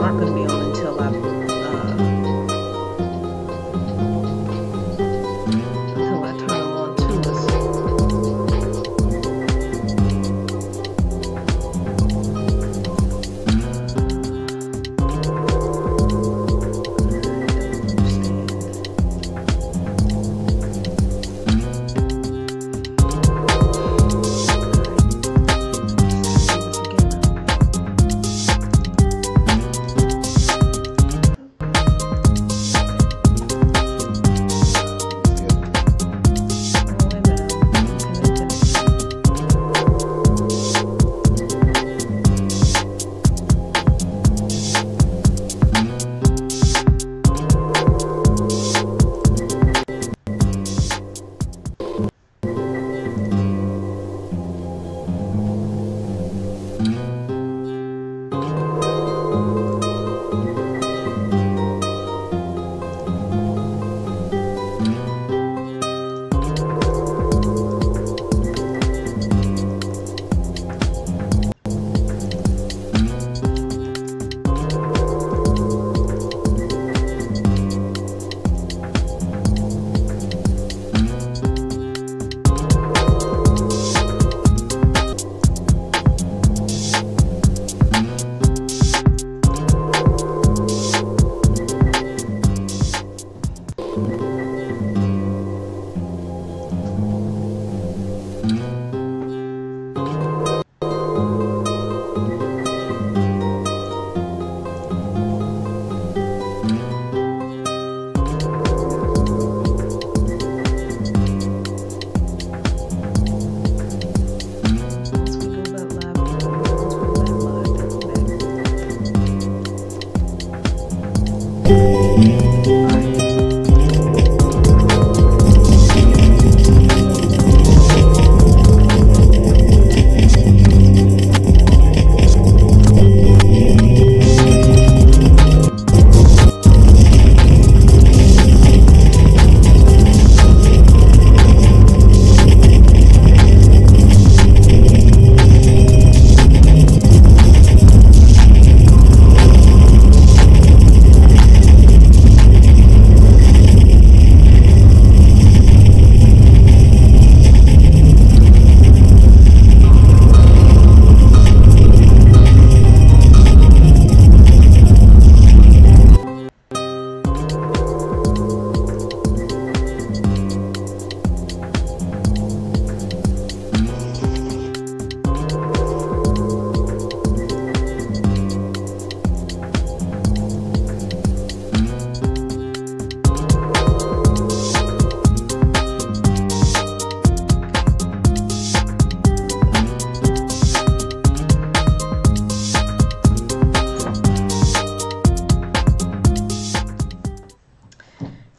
aren't going to be on until I turn them on to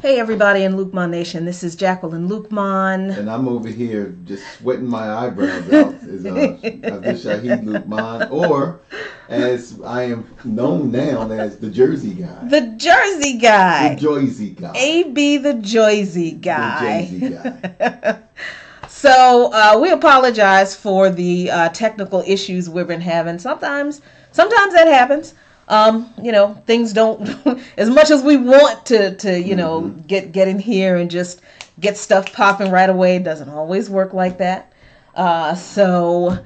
Hey everybody in Lukman Nation, this is Jacqueline Lukman. And I'm over here just sweating my eyebrows out as Abdul Shahid Lukman, or as I am known now as the Jersey guy. The Jersey guy. The Jersey guy. AB the Jersey guy. The Jersey guy. So we apologize for the technical issues we've been having. Sometimes that happens. Things don't, as much as we want to get in here and just get stuff popping right away, it doesn't always work like that. So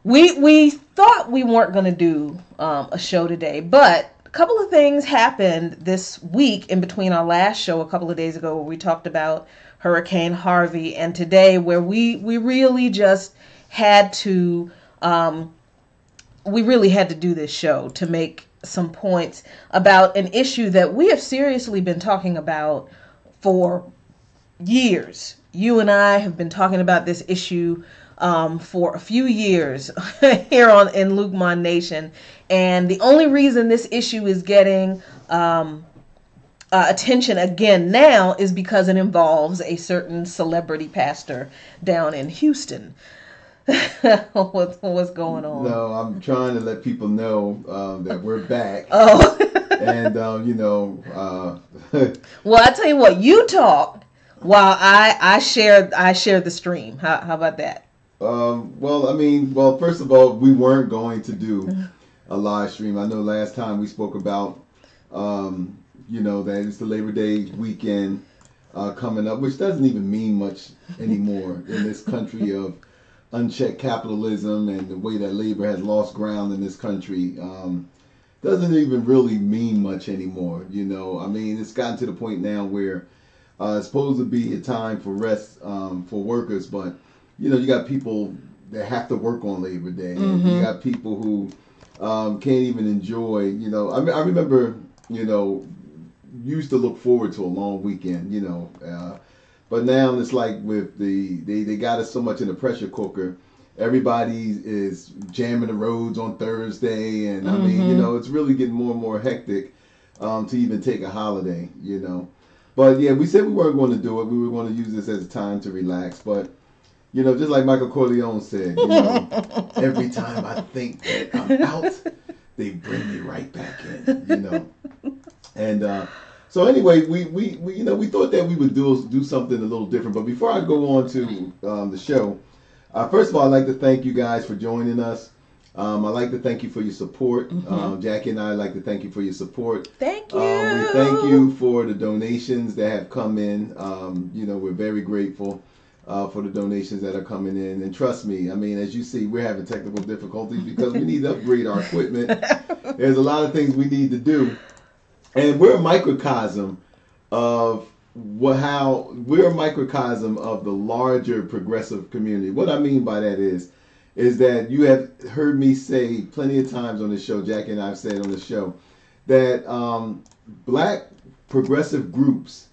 we thought we weren't going to do a show today, but a couple of things happened this week in between our last show a couple of days ago where we talked about Hurricane Harvey, and today where we really just had to do this show to make some points about an issue that we have seriously been talking about for years. You and I have been talking about this issue for a few years here in Lukman Nation, and the only reason this issue is getting attention again now is because it involves a certain celebrity pastor down in Houston. What's going on? No, I'm trying to let people know that we're back. Oh. And, well, I tell you what, you talk while I share the stream. How about that? Well, first of all, we weren't going to do a live stream. I know last time we spoke about, that it's the Labor Day weekend coming up, which doesn't even mean much anymore in this country of unchecked capitalism and the way that labor has lost ground in this country. Doesn't even really mean much anymore. I mean, it's gotten to the point now where it's supposed to be a time for rest for workers, but you got people that have to work on Labor Day, and you got people who can't even enjoy. I remember used to look forward to a long weekend. But now it's like with they got us so much in the pressure cooker. Everybody is jamming the roads on Thursday, and I mean, it's really getting more and more hectic to even take a holiday. But yeah, we said we weren't going to do it. We were going to use this as a time to relax. But just like Michael Corleone said, every time I think that I'm out, they bring me right back in. And so anyway, we thought that we would do something a little different. But before I go on to the show, first of all, I'd like to thank you guys for joining us. I'd like to thank you for your support. Jackie and I'd like to thank you for your support. Thank you. We thank you for the donations that have come in. We're very grateful for the donations that are coming in. And trust me, I mean, as you see, we're having technical difficulties because we need to upgrade our equipment. There's a lot of things we need to do. And we're a microcosm of we're a microcosm of the larger progressive community. What I mean by that is that you have heard me say plenty of times on the show, Jackie and I have said on the show, that black progressive groups,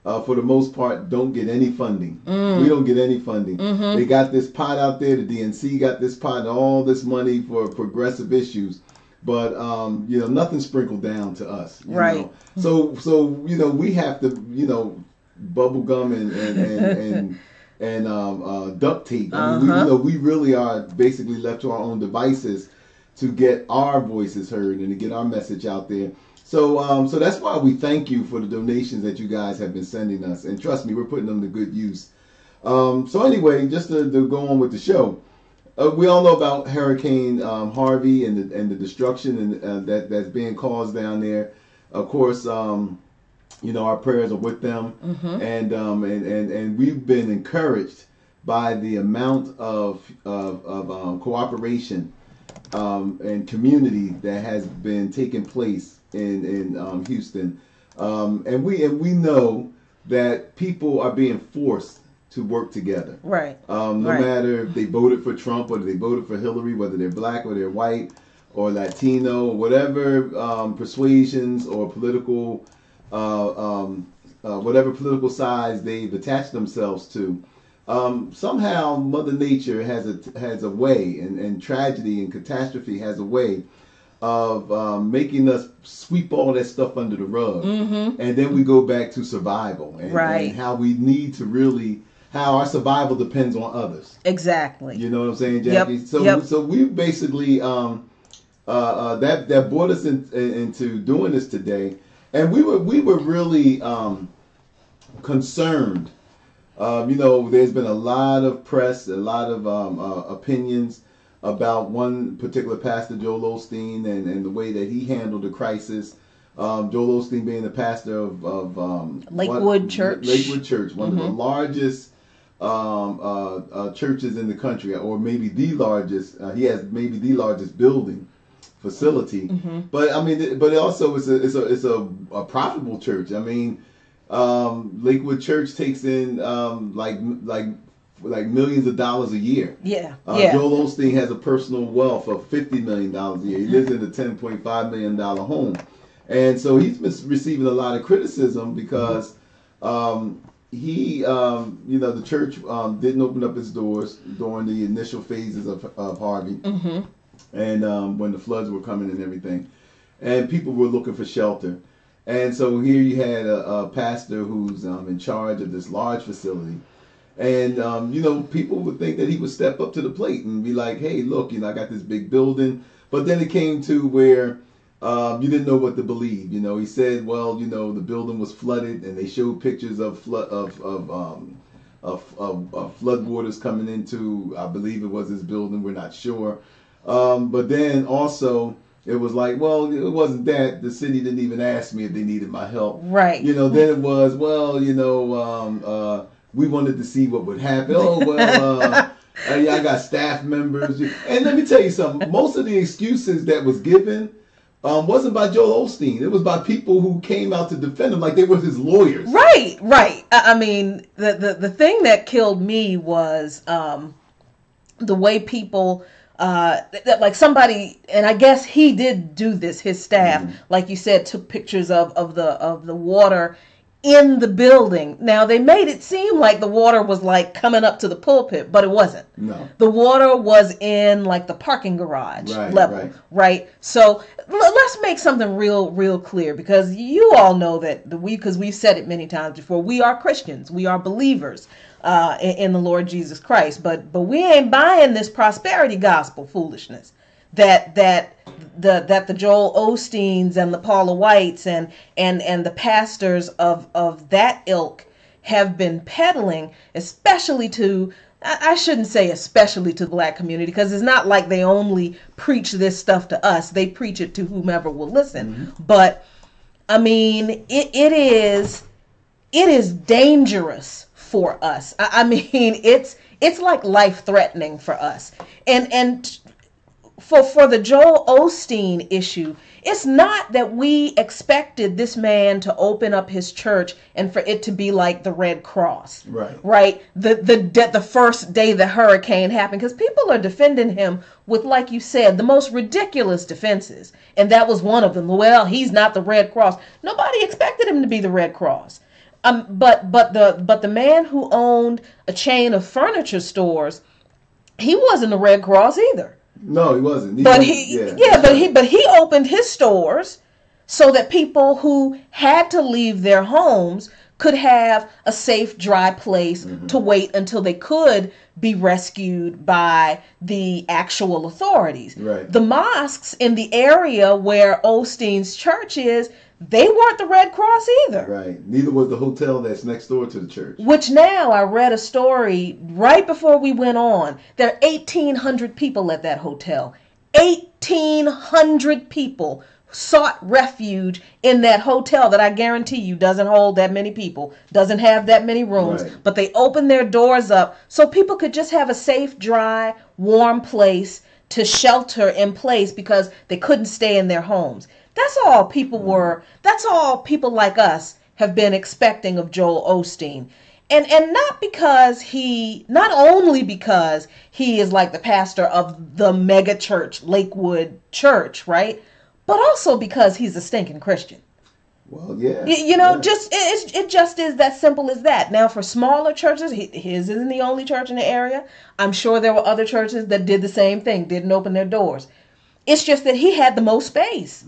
for the most part, don't get any funding. We don't get any funding. They got this pot out there, the DNC got this pot and all this money for progressive issues. But nothing sprinkled down to us. Right. So we have to bubble gum and duct tape. I mean, we really are basically left to our own devices to get our voices heard and to get our message out there. So that's why we thank you for the donations that you guys have been sending us. And trust me, we're putting them to good use. So anyway, just to go on with the show. We all know about Hurricane Harvey and the destruction and that's being caused down there. Of course, our prayers are with them, and we've been encouraged by the amount of cooperation and community that has been taking place in Houston, and we know that people are being forced to work together. Right. No matter if they voted for Trump or they voted for Hillary, whether they're black or they're white or Latino, or whatever persuasions or political, whatever political sides they've attached themselves to, somehow Mother Nature has a way, and tragedy and catastrophe has a way of making us sweep all that stuff under the rug, and then we go back to survival and how we need to really. How our survival depends on others. Exactly. You know what I'm saying, Jackie? Yep. So we basically that brought us into doing this today, and we were really concerned. There's been a lot of press, a lot of opinions about one particular pastor, Joel Osteen, and the way that he handled the crisis. Joel Osteen being the pastor of Lakewood Church. Lakewood Church, one of the largest churches in the country, or maybe the largest. He has maybe the largest building facility. But I mean, but also it's a profitable church. I mean, Lakewood Church takes in like millions of dollars a year. Joel Osteen has a personal wealth of $50 million a year. He lives in a $10.5 million home. And so he's been receiving a lot of criticism because the church didn't open up its doors during the initial phases of Harvey, and when the floods were coming and everything, and people were looking for shelter. And so here you had a pastor who's in charge of this large facility, and people would think that he would step up to the plate and be like, "Hey, look, I got this big building," but then it came to where. You didn't know what to believe. He said, well, the building was flooded, and they showed pictures of flood waters coming into, I believe it was his building. We're not sure. But then also It was like, well, it wasn't that. The city didn't even ask me if they needed my help. Right. Then it was, well, we wanted to see what would happen. Oh, well, I got staff members. And let me tell you something. Most of the excuses that was given wasn't by Joel Osteen. It was by people who came out to defend him like they were his lawyers. Right, right. I mean, the thing that killed me was the way people, like somebody, and I guess he did do this, his staff, like you said, took pictures of the water in the building. Now, they made it seem like the water was like coming up to the pulpit, but it wasn't. No. The water was in like the parking garage level, right? So let's make something real clear, because you all know that because we've said it many times before, we are Christians, we are believers in the Lord Jesus Christ, but we ain't buying this prosperity gospel foolishness that the Joel Osteens and the Paula Whites and the pastors of that ilk have been peddling, especially to, I shouldn't say especially to the black community, because it's not like they only preach this stuff to us. They preach it to whomever will listen. But I mean, it is dangerous for us. I mean, it's like life threatening for us. And for the Joel Osteen issue, it's not that we expected this man to open up his church and for it to be like the Red Cross, right? The first day the hurricane happened, because people are defending him with, like you said, the most ridiculous defenses, and that was one of them. Well, he's not the Red Cross. Nobody expected him to be the Red Cross. But the man who owned a chain of furniture stores, he wasn't the Red Cross either. No, he wasn't. But he opened his stores so that people who had to leave their homes could have a safe, dry place to wait until they could be rescued by the actual authorities. Right. The mosques in the area where Osteen's church is, they weren't the Red Cross either. Right. Neither was the hotel that's next door to the church. Which now, I read a story right before we went on. There are 1,800 people at that hotel. 1,800 people sought refuge in that hotel that I guarantee you doesn't hold that many people, doesn't have that many rooms. Right. But they opened their doors up so people could just have a safe, dry, warm place to shelter in place because they couldn't stay in their homes. That's all people were. That's all people like us have been expecting of Joel Osteen. And not only because he is like the pastor of the mega church, Lakewood Church, right? But also because he's a stinking Christian. Well, yeah. It just is that simple as that. Now, for smaller churches, his isn't the only church in the area. I'm sure there were other churches that did the same thing, didn't open their doors. It's just that he had the most space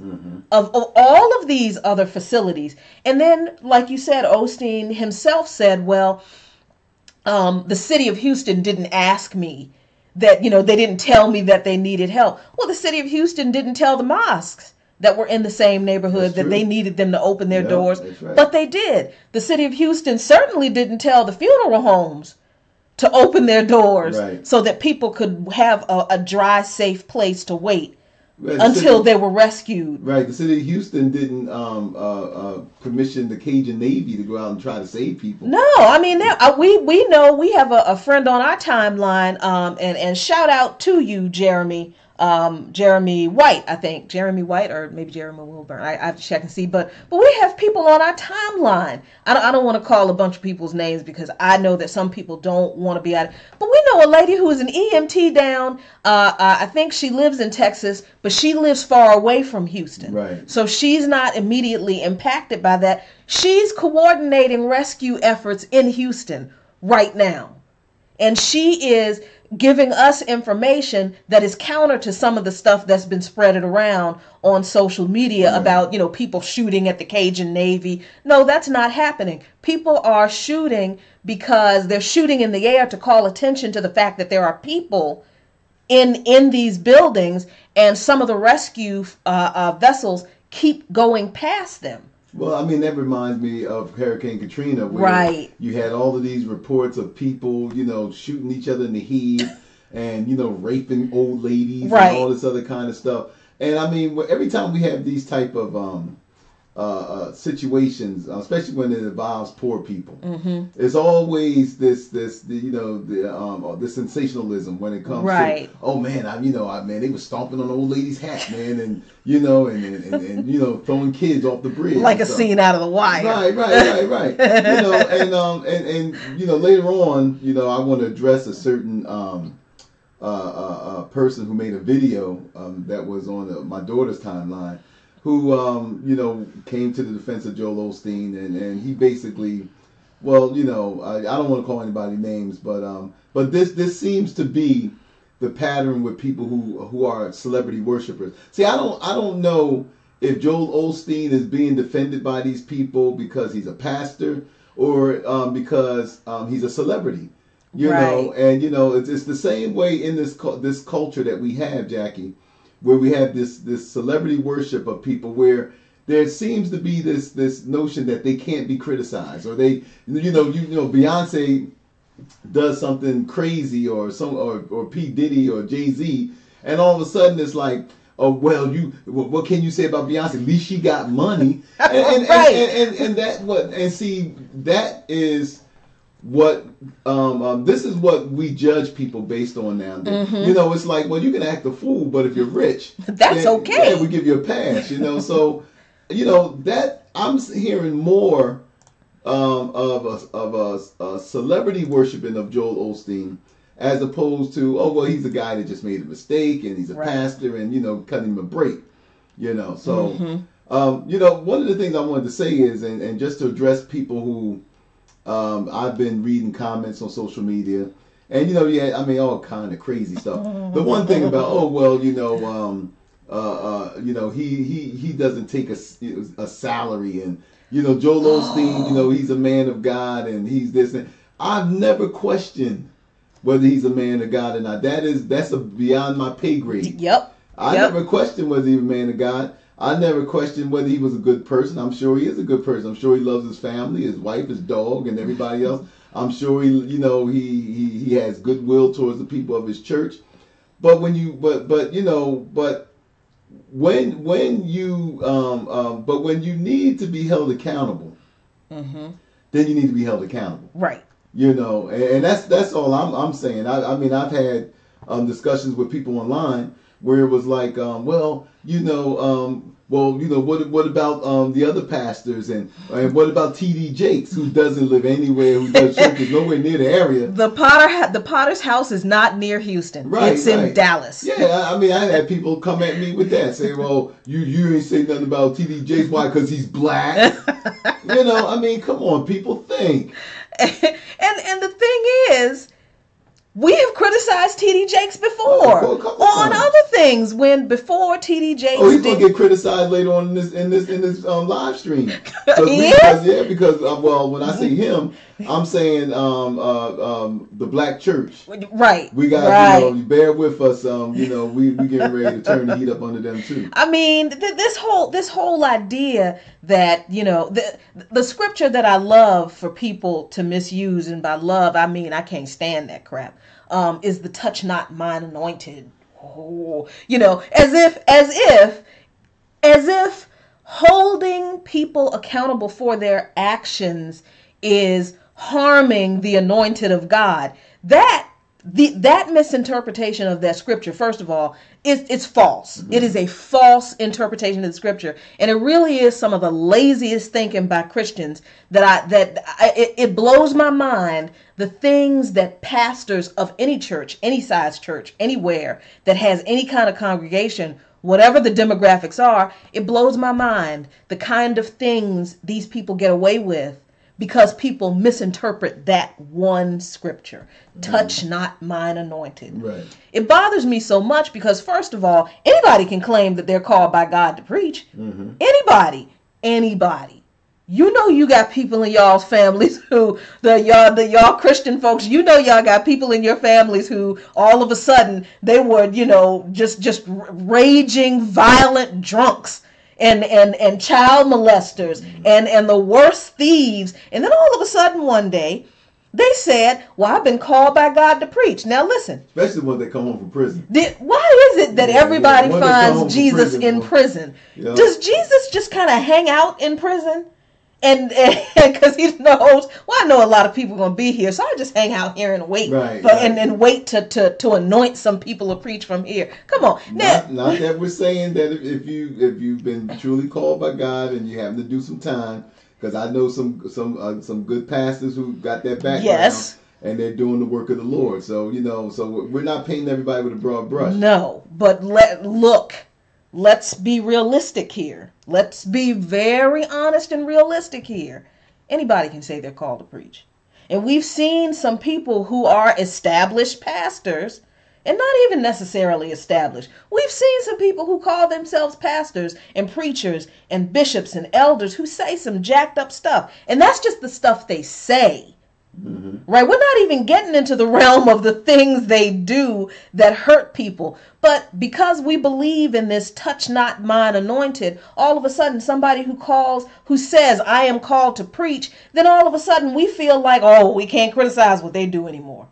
of all of these other facilities. And then, like you said, Osteen himself said, well, the city of Houston didn't ask me that, they didn't tell me that they needed help. Well, the city of Houston didn't tell the mosques that were in the same neighborhood that they needed them to open their doors. Right. But they did. The city of Houston certainly didn't tell the funeral homes to open their doors so that people could have a dry, safe place to wait. Right, until they were rescued. Right. The city of Houston didn't commission the Cajun Navy to go out and try to save people. No, I mean, we know we have a friend on our timeline, and shout out to you, Jeremy White, I think. Jeremy White, or maybe Jeremy Wilburn. I have to check and see. But we have people on our timeline. I don't want to call a bunch of people's names because I know that some people don't want to be at it. But we know a lady who is an EMT down. I think she lives in Texas, but she lives far away from Houston. Right. So she's not immediately impacted by that. She's coordinating rescue efforts in Houston right now. And she is giving us information that is counter to some of the stuff that's been spreaded around on social media about, people shooting at the Cajun Navy. No, that's not happening. People are shooting because they're shooting in the air to call attention to the fact that there are people in these buildings, and some of the rescue vessels keep going past them. Well, I mean, that reminds me of Hurricane Katrina, where you had all of these reports of people, shooting each other in the head and, raping old ladies and all this other kind of stuff. And I mean, every time we have these type of situations, especially when it involves poor people, it's always the sensationalism when it comes Right. to, oh man, man, they were stomping on the old lady's hat, man, and throwing kids off the bridge, like a scene out of The Wire. Right. And later on, I want to address a certain person who made a video that was on my daughter's timeline, who came to the defense of Joel Osteen, and he basically, well, I don't want to call anybody names, but this seems to be the pattern with people who are celebrity worshipers. See, I don't know if Joel Osteen is being defended by these people because he's a pastor or because he's a celebrity. You know, and it's the same way in this culture that we have, Jackie, where we have this celebrity worship of people where there seems to be this notion that they can't be criticized, or they Beyonce does something crazy, or P. Diddy or Jay-Z, and all of a sudden it's like, oh well, what can you say about Beyonce? At least she got money, and that is what this is what we judge people based on now. It's like, well, you can act a fool, but if you're rich, that's okay. Yeah, we give you a pass. So that I'm hearing more of a celebrity worshiping of Joel Osteen, as opposed to, oh well, he's a guy that just made a mistake and he's a pastor and cutting him a break. So one of the things I wanted to say is, and just to address people who I've been reading comments on social media, and all kind of crazy stuff. The one thing about, oh well, he doesn't take a salary, and Joel Osteen, he's a man of God and he's this. And I've never questioned whether he's a man of God or not. That's beyond my pay grade. I never questioned whether he's a man of God. I never questioned whether he was a good person. I'm sure he is a good person. I'm sure he loves his family, his wife, his dog, and everybody else. I'm sure he has goodwill towards the people of his church. But when you need to be held accountable, then you need to be held accountable. Right. And that's all I'm saying. I mean, I've had discussions with people online where it was like, what about the other pastors, and what about T.D. Jakes, who doesn't live anywhere, who does churches nowhere near the area? The Potter's house is not near Houston. Right, it's in Dallas. Yeah, I mean, I had people come at me with that, saying, well, you ain't say nothing about T.D. Jakes. Why? Because he's black. I mean, come on, people, think. And the thing is, we have criticized T.D. Jakes before on other things. Before T.D. Jakes, he's gonna get criticized later on in this live stream. Because when I say him, I'm saying the black church. Right. We got bear with us. We getting ready to turn the heat up under them too. I mean, this whole idea that the scripture that I love for people to misuse, and by love I mean I can't stand that crap. Is the touch not mine anointed. As if holding people accountable for their actions is harming the anointed of God. That misinterpretation of that scripture, first of all, it's false. Mm-hmm. It is a false interpretation of the scripture, and it really is some of the laziest thinking by Christians it blows my mind. The things that pastors of any church, any size church, anywhere that has any kind of congregation, whatever the demographics are, it blows my mind the kind of things these people get away with because people misinterpret that one scripture. Touch not mine anointed. Right. It bothers me so much because, first of all, anybody can claim that they're called by God to preach. Mm-hmm. Anybody. You got people in y'all's families who, y'all Christian folks, y'all got people in your families who all of a sudden they were, just raging, violent drunks and child molesters and the worst thieves. And then all of a sudden one day, They said, well, I've been called by God to preach. Now listen. Especially when they come home from prison. Why is it that everybody When they come finds home from Jesus prison, in prison? you know? Does Jesus just kind of hang out in prison? And because he knows, well, I know a lot of people are going to be here, so I just hang out here and wait, Right. and wait to anoint some people to preach from here. Come on, not that we're saying that if you've been truly called by God and you having to do some time, because I know some good pastors who got that background, yes, and they're doing the work of the Lord. So so we're not painting everybody with a broad brush. No, but let's be realistic here. Let's be very honest and realistic here. Anybody can say they're called to preach. And we've seen some people who are established pastors, and not even necessarily established. We've seen some people who call themselves pastors and preachers and bishops and elders who say some jacked up stuff. And that's just the stuff they say. Mm-hmm. Right? We're not even getting into the realm of the things they do that hurt people. But because we believe in this touch not mine anointed, all of a sudden somebody who says I am called to preach, then all of a sudden we feel like, oh, we can't criticize what they do anymore.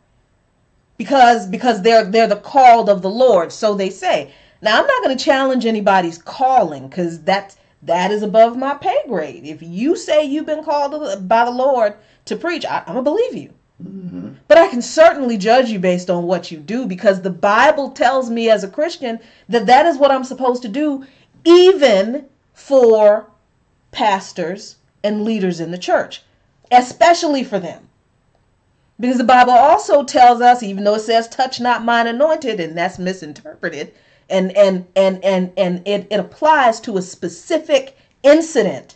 Because they're the called of the Lord, so they say. Now I'm not going to challenge anybody's calling, because that is above my pay grade. If you say you've been called by the Lord to preach, I'm going to believe you. Mm-hmm. But I can certainly judge you based on what you do, because the Bible tells me as a Christian that is what I'm supposed to do, even for pastors and leaders in the church, especially for them. Because the Bible also tells us, even though it says touch not mine anointed, and that's misinterpreted, and it applies to a specific incident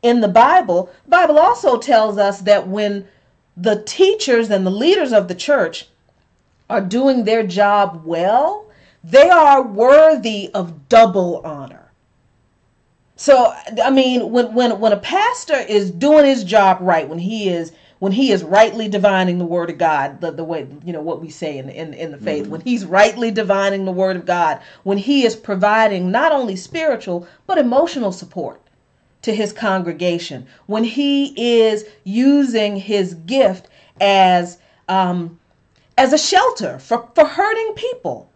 in the Bible also tells us that when the teachers and the leaders of the church are doing their job well, they are worthy of double honor. So, I mean, when a pastor is doing his job right, when he is rightly divining the word of God, the way, what we say in the faith, mm-hmm. when he's rightly divining the word of God, when he is providing not only spiritual but emotional support to his congregation, when he is using his gift as a shelter for hurting people.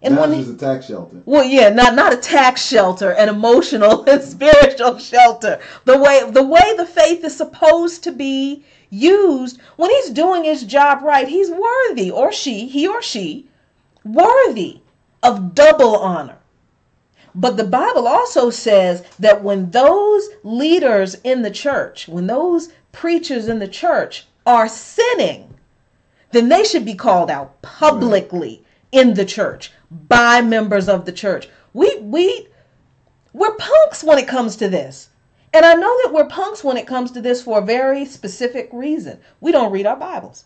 And not just a tax shelter. Well, yeah, not a tax shelter, an emotional and spiritual shelter. The way the faith is supposed to be used, when he's doing his job right, he's worthy, he or she, worthy of double honor. But the Bible also says that when those leaders in the church, when those preachers in the church are sinning, then they should be called out publicly in the church by members of the church. We're punks when it comes to this. And I know that we're punks when it comes to this for a very specific reason. We don't read our Bibles.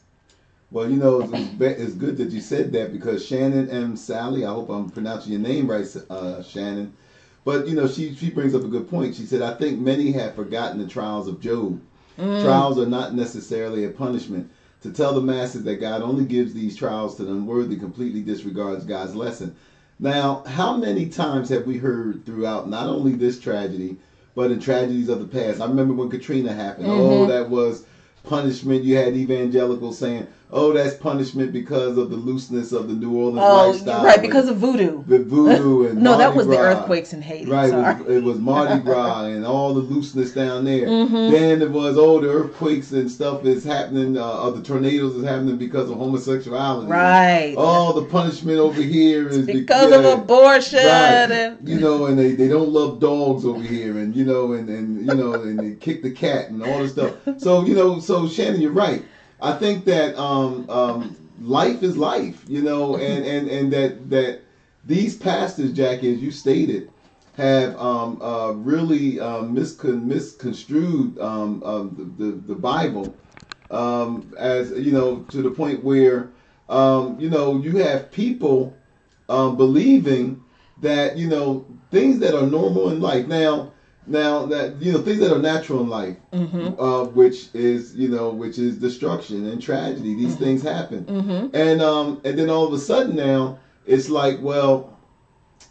Well, it's good that you said that, because Shannon M. Sally, I hope I'm pronouncing your name right, Shannon, but she brings up a good point. She said, I think many have forgotten the trials of Job. Trials are not necessarily a punishment. To tell the masses that God only gives these trials to the unworthy completely disregards God's lesson. Now, how many times have we heard throughout not only this tragedy, but in tragedies of the past? I remember when Katrina happened. Mm-hmm. Oh, that was punishment. You had evangelicals saying, oh, that's punishment because of the looseness of the New Orleans lifestyle. Right, because of voodoo. The voodoo and no, Mardi that was Gras. The earthquakes in Haiti. Right, sorry. it was Mardi Gras and all the looseness down there. Mm-hmm. Then it was, the earthquakes and stuff is happening, the tornadoes is happening because of homosexuality. Right. All the punishment over here is because of abortion. Right. And they don't love dogs over here, and and they kick the cat and all this stuff. So so Shannon, you're right. I think that life is life, and that these pastors, Jackie, as you stated, have really misconstrued the Bible, as to the point where you have people believing that things that are normal in life now that things that are natural in life, mm-hmm. Which is destruction and tragedy. These mm-hmm. things happen, mm-hmm. and then all of a sudden now it's like, well,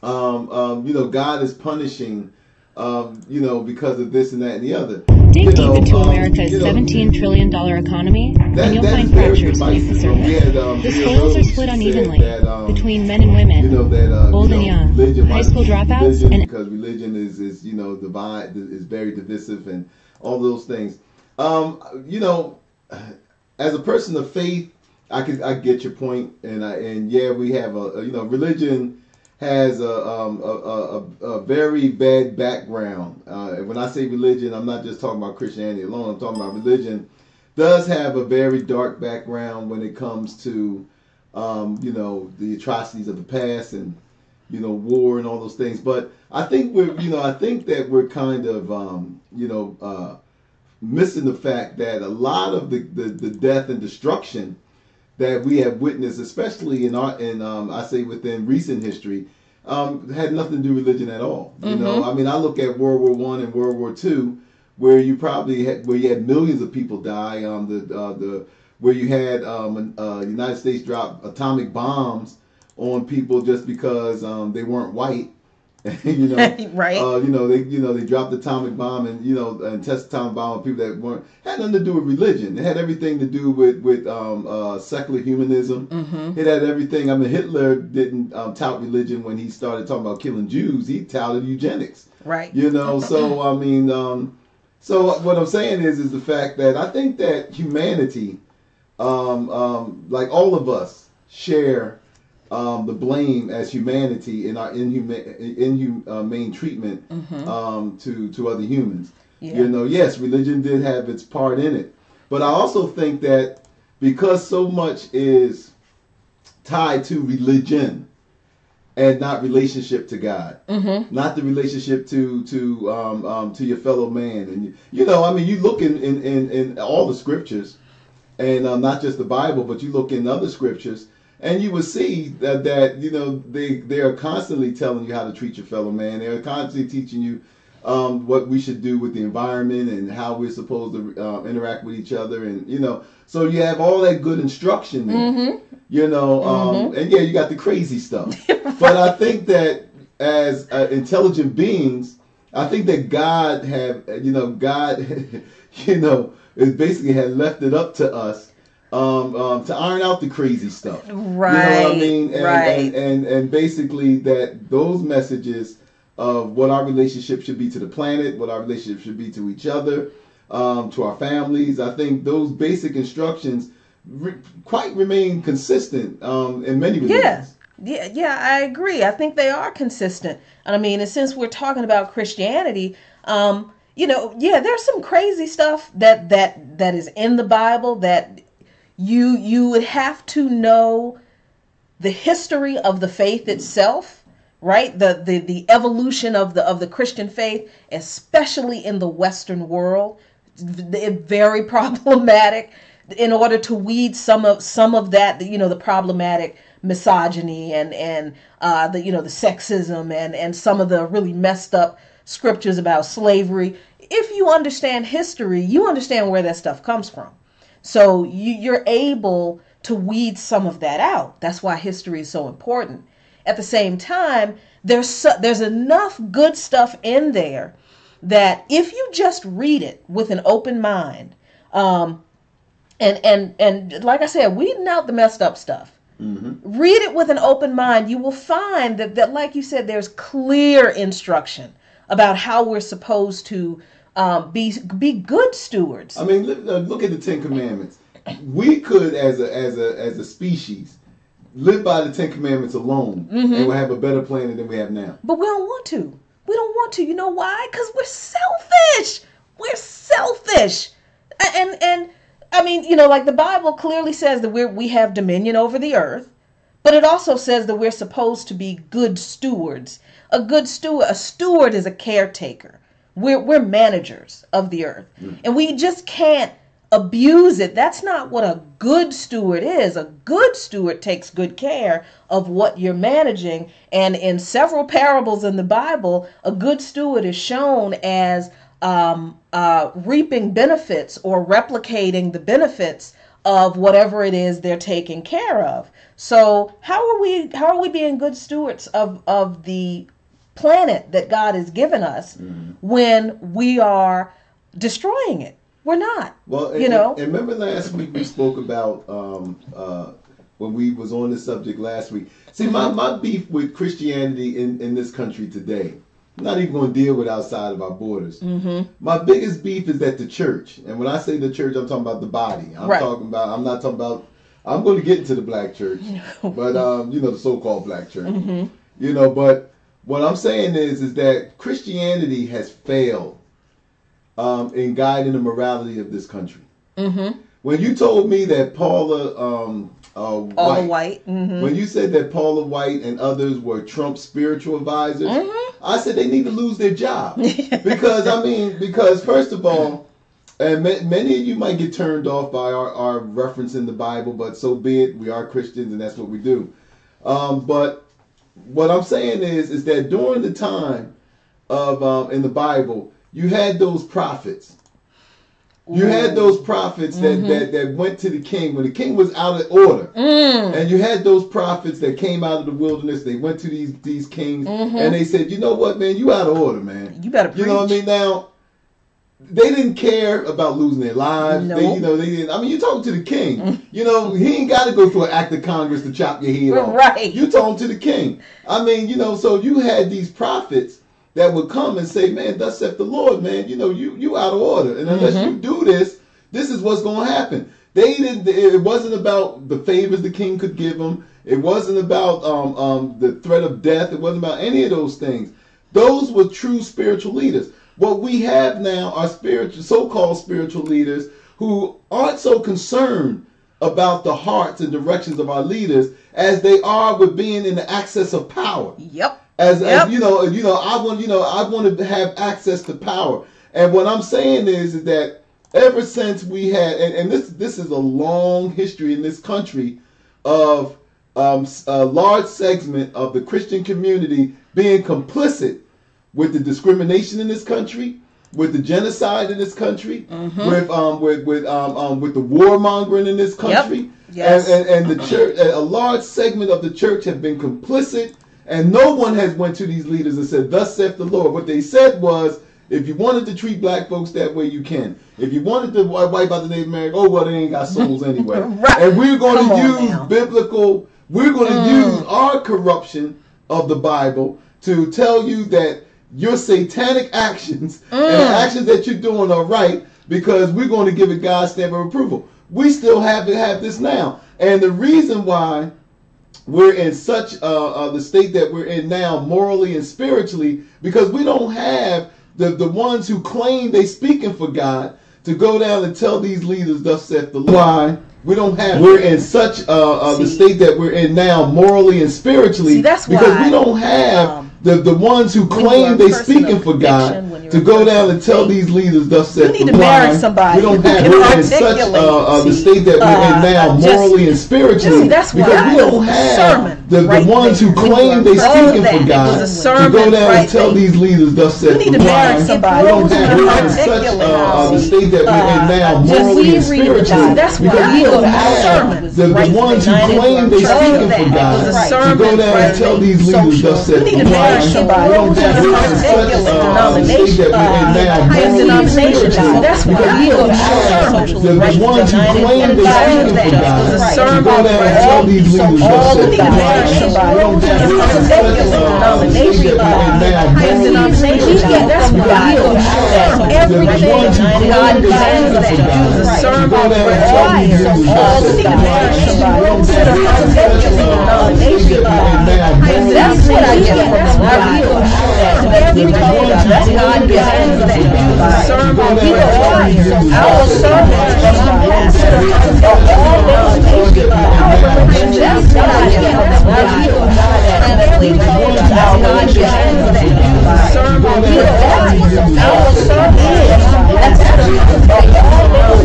God is punishing because of this and that and the other. Dig deep into America's $17 trillion economy, and you'll find fractures beneath the surface. The spoils are split unevenly between men and women, old and young, high school dropouts, and because religion is divide, is very divisive, and all those things. As a person of faith, I get your point, and we have religion has a very bad background. When I say religion, I'm not just talking about Christianity alone. I'm talking about religion does have a very dark background when it comes to the atrocities of the past and war and all those things. But I think that we're kind of missing the fact that a lot of the death and destruction that we have witnessed, especially I say within recent history, had nothing to do with religion at all. I look at World War I and World War II, where you had millions of people die. Where you had United States drop atomic bombs on people just because they weren't white. Right. They dropped the atomic bomb and tested atomic bomb on people that had nothing to do with religion. It had everything to do with secular humanism. Mm-hmm. It had everything. Hitler didn't tout religion when he started talking about killing Jews. He touted eugenics. Right. So what I'm saying is the fact that I think that humanity, like all of us, share the blame as humanity in our inhumane treatment to other humans. Yeah. Yes, religion did have its part in it, but I also think that because so much is tied to religion and not relationship to God, not the relationship to your fellow man, and you look in all the scriptures, and not just the Bible, but you look in other scriptures. And you will see that they are constantly telling you how to treat your fellow man. They are constantly teaching you what we should do with the environment and how we're supposed to interact with each other. And so you have all that good instruction there. And you got the crazy stuff. But I think that as intelligent beings, I think that God is basically had left it up to us. To iron out the crazy stuff. Right. You know what I mean? Right. And basically that those messages of what our relationship should be to the planet, what our relationship should be to each other, to our families, I think those basic instructions quite remain consistent in many religions. Yeah, I agree. I think they are consistent. And since we're talking about Christianity, there's some crazy stuff that is in the Bible that you would have to know the history of the faith itself, right? The evolution of the Christian faith, especially in the Western world, very problematic. In order to weed some of that, the problematic misogyny and the sexism and some of the really messed up scriptures about slavery. If you understand history, you understand where that stuff comes from. So you're able to weed some of that out. That's why history is so important. At the same time, there's enough good stuff in there that if you just read it with an open mind, and like I said, weeding out the messed up stuff. Mm-hmm. Read it with an open mind. You will find that, like you said, there's clear instruction about how we're supposed to be good stewards. Look at the Ten Commandments. We could, as a species, live by the Ten Commandments alone, and we'll have a better planet than we have now. But we don't want to. We don't want to. You know why? Because we're selfish. We're selfish. And like the Bible clearly says that we have dominion over the earth, but it also says that we're supposed to be good stewards. A steward is a caretaker. We're managers of the earth, and we just can't abuse it. That's not what a good steward is. A good steward takes good care of what you're managing, and in several parables in the Bible, a good steward is shown as reaping benefits or replicating the benefits of whatever it is they're taking care of. So how are we being good stewards of the planet that God has given us when we are destroying it. We're not. Well, and remember last week we spoke about when we was on this subject last week. See, my beef with Christianity in this country today, I'm not even going to deal with outside of our borders. My biggest beef is that the church, and when I say the church, I'm talking about the body. I'm not talking about, I'm going to get into the black church, but the so-called black church. But what I'm saying is that Christianity has failed in guiding the morality of this country. When you told me that Paula White, when you said that Paula White and others were Trump's spiritual advisors, I said they need to lose their job. because first of all, and many of you might get turned off by our reference in the Bible, but so be it. We are Christians and that's what we do. But what I'm saying is that during the time of in the Bible, you had those prophets. You had those prophets that went to the king when the king was out of order. And you had those prophets that came out of the wilderness. They went to these kings and they said, you know what, man, you out of order, man. You better preach. You know what I mean? Now, they didn't care about losing their lives. No. They didn't. I mean, you're talking to the king. He ain't got to go through an act of Congress to chop your head off. Right. You talking to the king. I mean, so you had these prophets that would come and say, man, thus saith the Lord, man, you out of order. And unless you do this is what's going to happen. It wasn't about the favors the king could give them. It wasn't about the threat of death. It wasn't about any of those things. Those were true spiritual leaders. What we have now are so-called spiritual leaders who aren't so concerned about the hearts and directions of our leaders as they are with being in the access of power. Yep. As I want to have access to power. And what I'm saying is that ever since we had, and this is a long history in this country of a large segment of the Christian community being complicit with the discrimination in this country, with the genocide in this country, with the warmongering in this country. Yep. Yes. And the church, a large segment of the church have been complicit. And no one has went to these leaders and said, thus saith the Lord. What they said was, if you wanted to treat black folks that way, you can. If you wanted to wipe out the Native American, they ain't got souls anyway. Right. And we're going to use we're going to use our corruption of the Bible to tell you that your satanic actions and the actions that you're doing are right because we're going to give it God's stamp of approval. We still have this now. And the reason why we're in such the state that we're in now, morally and spiritually, because we don't have the ones who claim they speaking for God to go down and tell these leaders, thus saith the Lord. Why we don't have? We're in such the state that we're in now, morally and spiritually, that's because why, we don't have the ones who claim they speaking for God to go down and tell these leaders, thus saith the Lord. We don't have. We're in such the state that we're in now, morally and spiritually, because we don't have the ones who claim they speaking for God to go down and tell these leaders, thus saith the Lord. We don't have. We're in such the state that we're in now, morally and spiritually, because we don't have the ones who claim they speaking for God to go down and tell these leaders, thus saith the Lord. We don't have. We're in such the state that we're in now, morally and spiritually, because we don't have the ones who claim they speaking for God to go down and tell these leaders, thus saith the Lord. We don't have. We're in such the state that we're in now, morally and spiritually, because we don't have the ones who claim they speaking for God to go down and tell these leaders, thus saith the Lord. We don't have.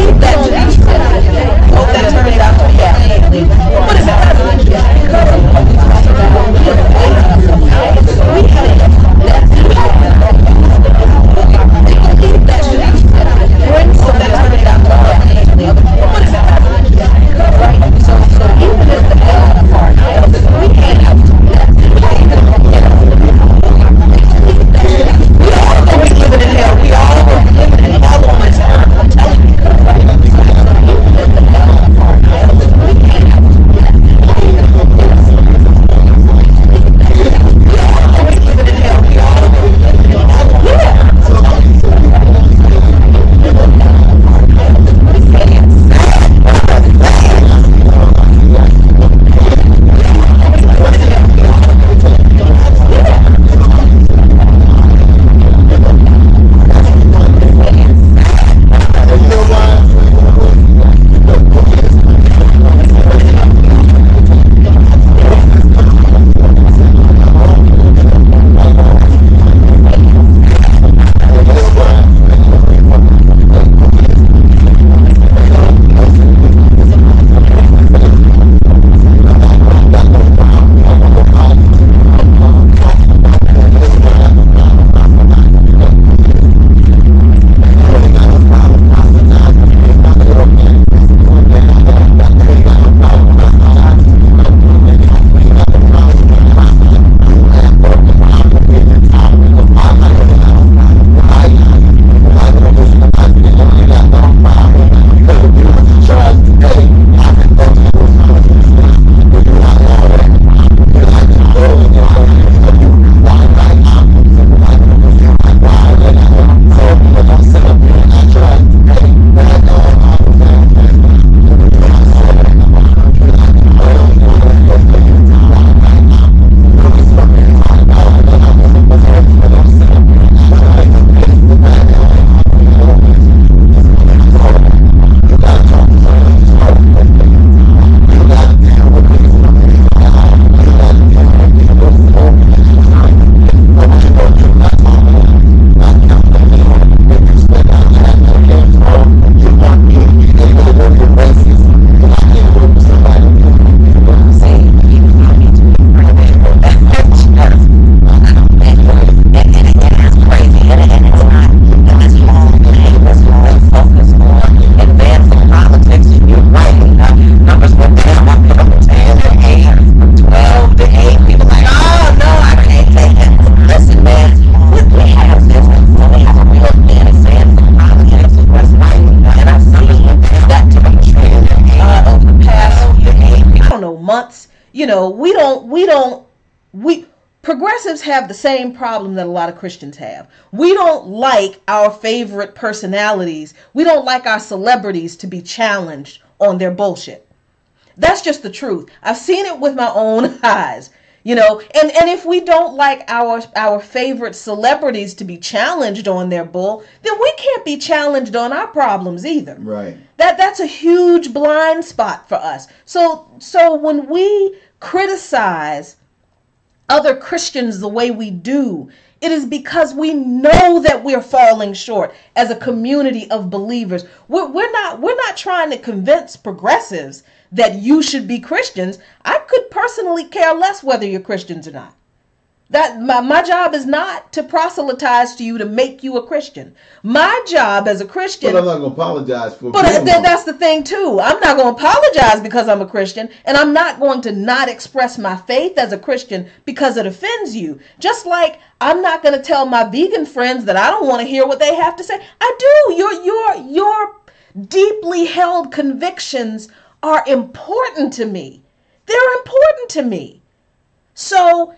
We're in such the state that we're in now, morally and spiritually. you know, we progressives have the same problem that a lot of Christians have. We don't like our favorite personalities. We don't like our celebrities to be challenged on their bullshit. That's just the truth. I've seen it with my own eyes. You know, and if we don't like our favorite celebrities to be challenged on their bull, then we can't be challenged on our problems either. Right. That's a huge blind spot for us. So when we criticize other Christians the way we do, it is because we know that we're falling short as a community of believers. We're not trying to convince progressives that you should be Christians. I could personally care less whether you're Christians or not. That my job is not to proselytize to you to make you a Christian. My job as a Christian. But I'm not going to apologize for. But that's the thing too. I'm not going to apologize because I'm a Christian, and I'm not going to not express my faith as a Christian because it offends you. Just like I'm not going to tell my vegan friends that I don't want to hear what they have to say. I do. Your deeply held convictions are important to me. They're important to me. So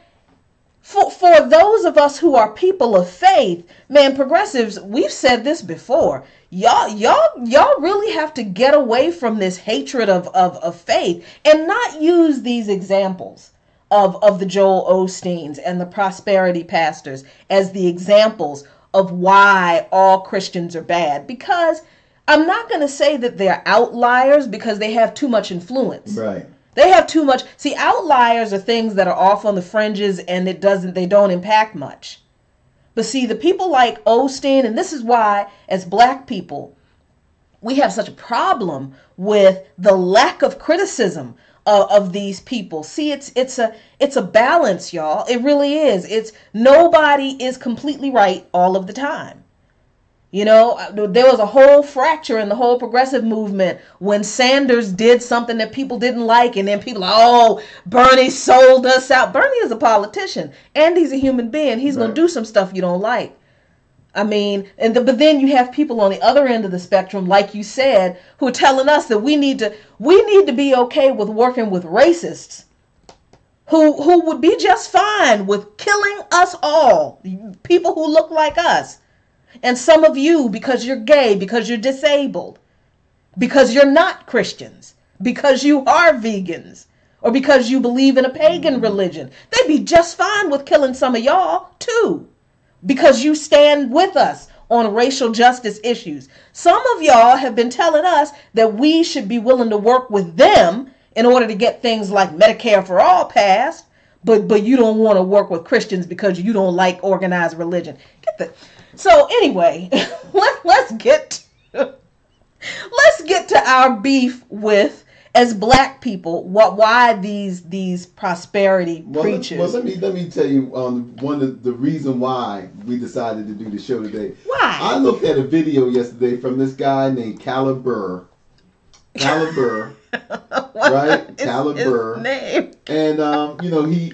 for those of us who are people of faith, man, progressives, we've said this before. Y'all really have to get away from this hatred of faith and not use these examples of the Joel Osteens and the prosperity pastors as the examples of why all Christians are bad, because I'm not going to say that they're outliers because they have too much influence. Right. They have too much. See, outliers are things that are off on the fringes and they don't impact much. But see, the people like Osteen, and this is why as black people, we have such a problem with the lack of criticism of these people. See, it's a balance, y'all. It really is. It's nobody is completely right all of the time. You know, there was a whole fracture in the whole progressive movement when Sanders did something that people didn't like, and then people are, oh, Bernie sold us out. Bernie is a politician, and he's a human being. He's going to do some stuff you don't like. I mean, but then you have people on the other end of the spectrum, like you said, who are telling us that we need to be okay with working with racists who would be just fine with killing us all, people who look like us. And some of you, because you're gay, because you're disabled, because you're not Christians, because you are vegans, or because you believe in a pagan religion, they'd be just fine with killing some of y'all too, because you stand with us on racial justice issues. Some of y'all have been telling us that we should be willing to work with them in order to get things like Medicare for all passed, but you don't want to work with Christians because you don't like organized religion. So anyway, let's get to our beef with, as black people, why these prosperity preachers. Well, let me tell you one of the reason why we decided to do the show today. Why? I looked at a video yesterday from this guy named Caliber. Right? Caliber. Name. And he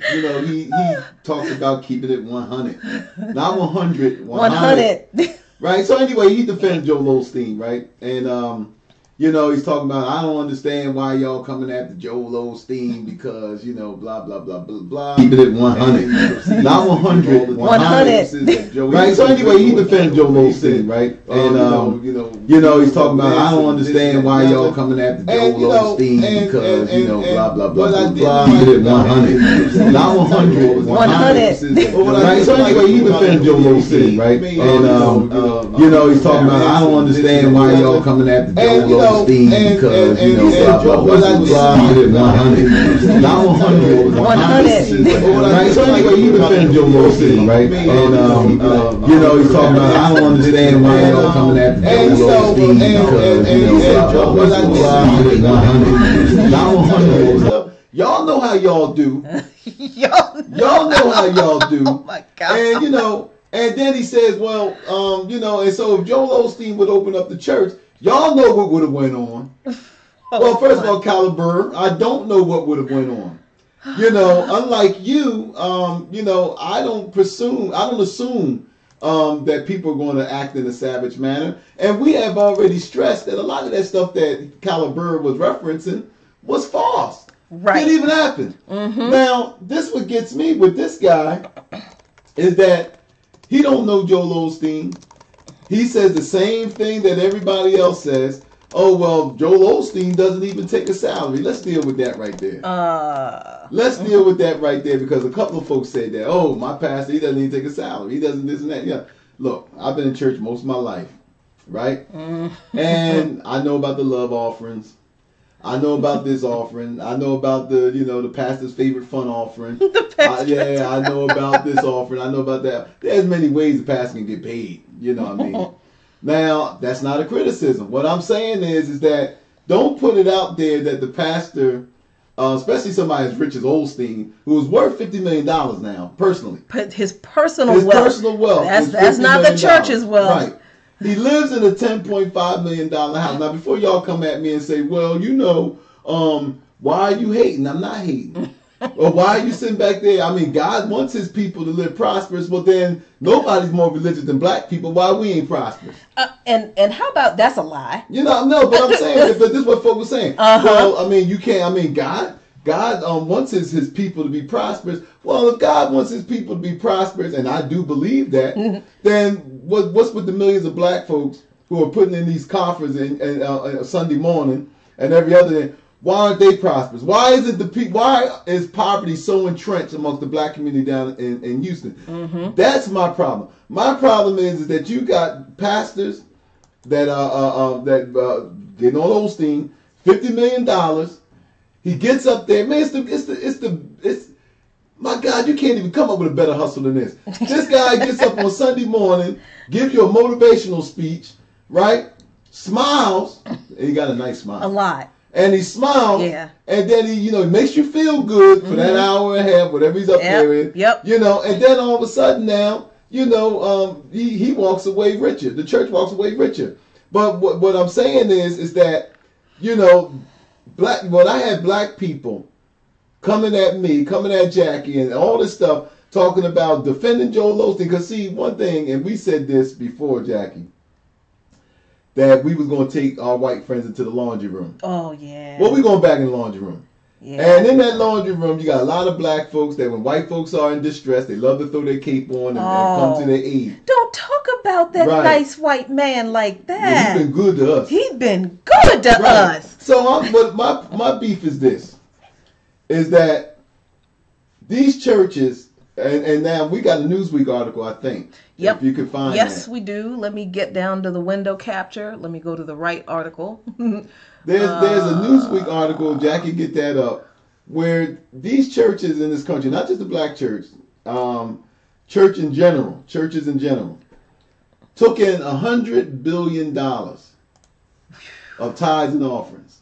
talks about keeping it 100. Not 100, 100. Right? So anyway, he defends Joel Osteen, right? And he's talking about, I don't understand why y'all coming after Joel Osteen because, blah blah blah blah blah. Keeping it 100. Not 100, 100. Right? So anyway, he defends Joel Osteen, right? And he's talking about, I don't understand why y'all coming after Joel Osteen because, blah blah blah blah blah. Keeping it 100. Not 100, 100. Right? So anyway, he defends Joel Osteen, right? And he's talking about, I don't understand why y'all coming after Joel Osteen because, blah blah blah blah. Keeping it 100. Not 100, 100. Right? So anyway, he defends Joel Osteen, right? And he's talking about, I don't understand why y'all coming after Joel Osteen because, blah blah blah blah. Keeping it 100. Not 100. Y'all know how y'all do. Y'all know how y'all do. Oh my God. And and then he says, well, and so if Joel Osteen would open up the church, y'all know what would have went on. Well, first of all, Caliber, I don't know what would have went on. Unlike you, I don't assume that people are going to act in a savage manner. And we have already stressed that a lot of that stuff that Caliber was referencing was false. Right. Didn't even happen. Mm-hmm. Now, this what gets me with this guy is that he don't know Joel Osteen. He says the same thing that everybody else says. Oh, well, Joel Osteen doesn't even take a salary. Let's deal with that right there. Let's deal with that right there, because a couple of folks say that, oh, my pastor, he doesn't even take a salary. He doesn't this and that. Yeah. Look, I've been in church most of my life, right? And I know about the love offerings. I know about this offering. I know about the pastor's favorite fun offering. I know about this offering. I know about that. There's many ways the pastor can get paid. You know what I mean? Now, that's not a criticism. What I'm saying is that don't put it out there that the pastor, especially somebody as rich as Osteen, who is worth $50 million now, personally. His personal wealth. That's not the church's wealth. Right. He lives in a $10.5 million house. Now, before y'all come at me and say, well, why are you hating? I'm not hating. Or why are you sitting back there? I mean, God wants his people to live prosperous, but then nobody's more religious than black people. Why we ain't prosperous? And how about that's a lie? No, but I'm saying, but this is what folks are saying. Well, I mean, you can't, God wants his people to be prosperous. Well, if God wants his people to be prosperous, and I do believe that, then what's with the millions of black folks who are putting in these coffers and Sunday morning and every other day? Why aren't they prosperous? Why is poverty so entrenched amongst the black community down in Houston? That's my problem. My problem is that you got pastors that getting on Osteen, $50 million. He gets up there, man. It's my God, you can't even come up with a better hustle than this. This guy gets up on Sunday morning, gives you a motivational speech, right? Smiles, and he got a nice smile. A lot. And he smiles, and then he makes you feel good for that hour and a half, whatever he's up there in. Yep. And then all of a sudden now, he walks away richer. The church walks away richer. But what I'm saying is that, when I had black people coming at me, coming at Jackie, and all this stuff, talking about defending Joel Osteen. Because see, one thing, and we said this before, Jackie, that we was going to take our white friends into the laundry room. Oh, yeah. Well, we going back in the laundry room. Yeah. And in that laundry room, you got a lot of black folks that when white folks are in distress, they love to throw their cape on and come to their aid. Don't talk about that nice white man like that. Yeah, he's been good to us. He's been good to us. So but my beef is this, is that these churches, and now we got a Newsweek article, I think. Yep. If you can find Yes, that. we do. Let me get down to the window capture. Let me go to the right article. There's a Newsweek article, Jackie, get that up, where these churches in this country, not just the black church, churches in general, took in $100 billion of tithes and offerings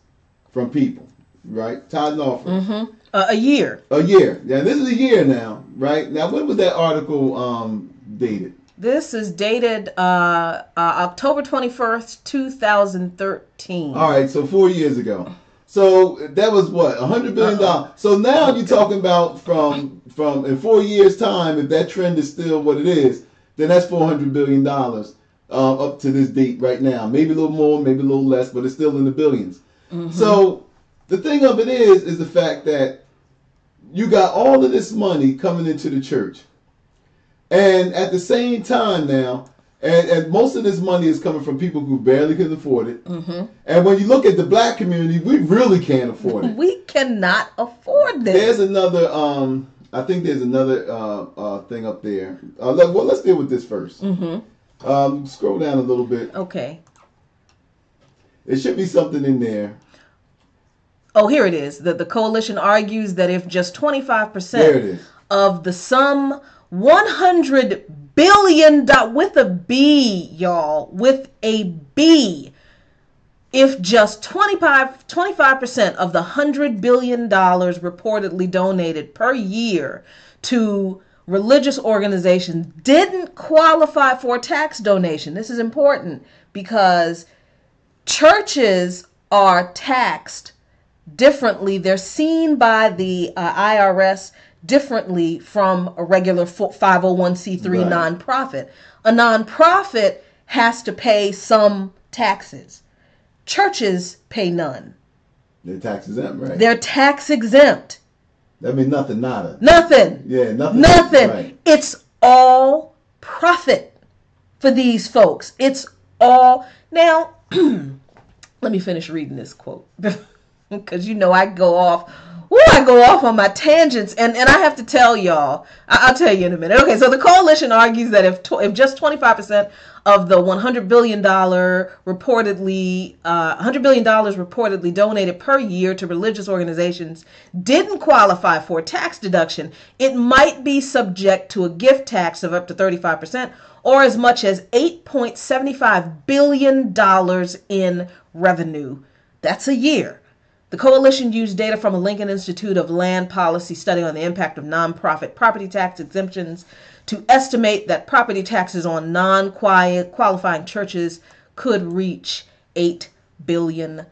from people, right? Tithes and offerings. A year. A year. Yeah, this is a year now, right? Now, when was that article dated? This is dated October 21st, 2013. All right, so 4 years ago. So that was what, $100 billion. So now you're talking about from in 4 years' time, if that trend is still what it is, then that's $400 billion up to this date right now. Maybe a little more, maybe a little less, but it's still in the billions. So the thing of it is the fact that you got all of this money coming into the church. And at the same time now, and most of this money is coming from people who barely can afford it. And when you look at the black community, we really can't afford it. We cannot afford this. There's another, I think there's another thing up there. Let's deal with this first. Scroll down a little bit. Okay. There should be something in there. Oh, here it is. The coalition argues that if just 25% of the sum $100 billion with a B, y'all, with a B. If just 25% of the $100 billion reportedly donated per year to religious organizations didn't qualify for a tax donation. This is important because churches are taxed differently. They're seen by the IRS differently from a regular 501c3 nonprofit. A nonprofit has to pay some taxes. Churches pay none. They're tax exempt, right? They're tax exempt. That means nothing, nada. Nothing. Yeah, nothing. Nothing. Right. It's all profit for these folks. It's all. Now, let me finish reading this quote. Because I go off. I go off on my tangents, and I have to tell y'all. I'll tell you in a minute. Okay, so the coalition argues that if just 25% of the $100 billion reportedly donated per year to religious organizations didn't qualify for a tax deduction, it might be subject to a gift tax of up to 35%, or as much as $8.75 billion in revenue. That's a year. The coalition used data from a Lincoln Institute of Land Policy study on the impact of nonprofit property tax exemptions to estimate that property taxes on non-qualifying churches could reach $8 billion.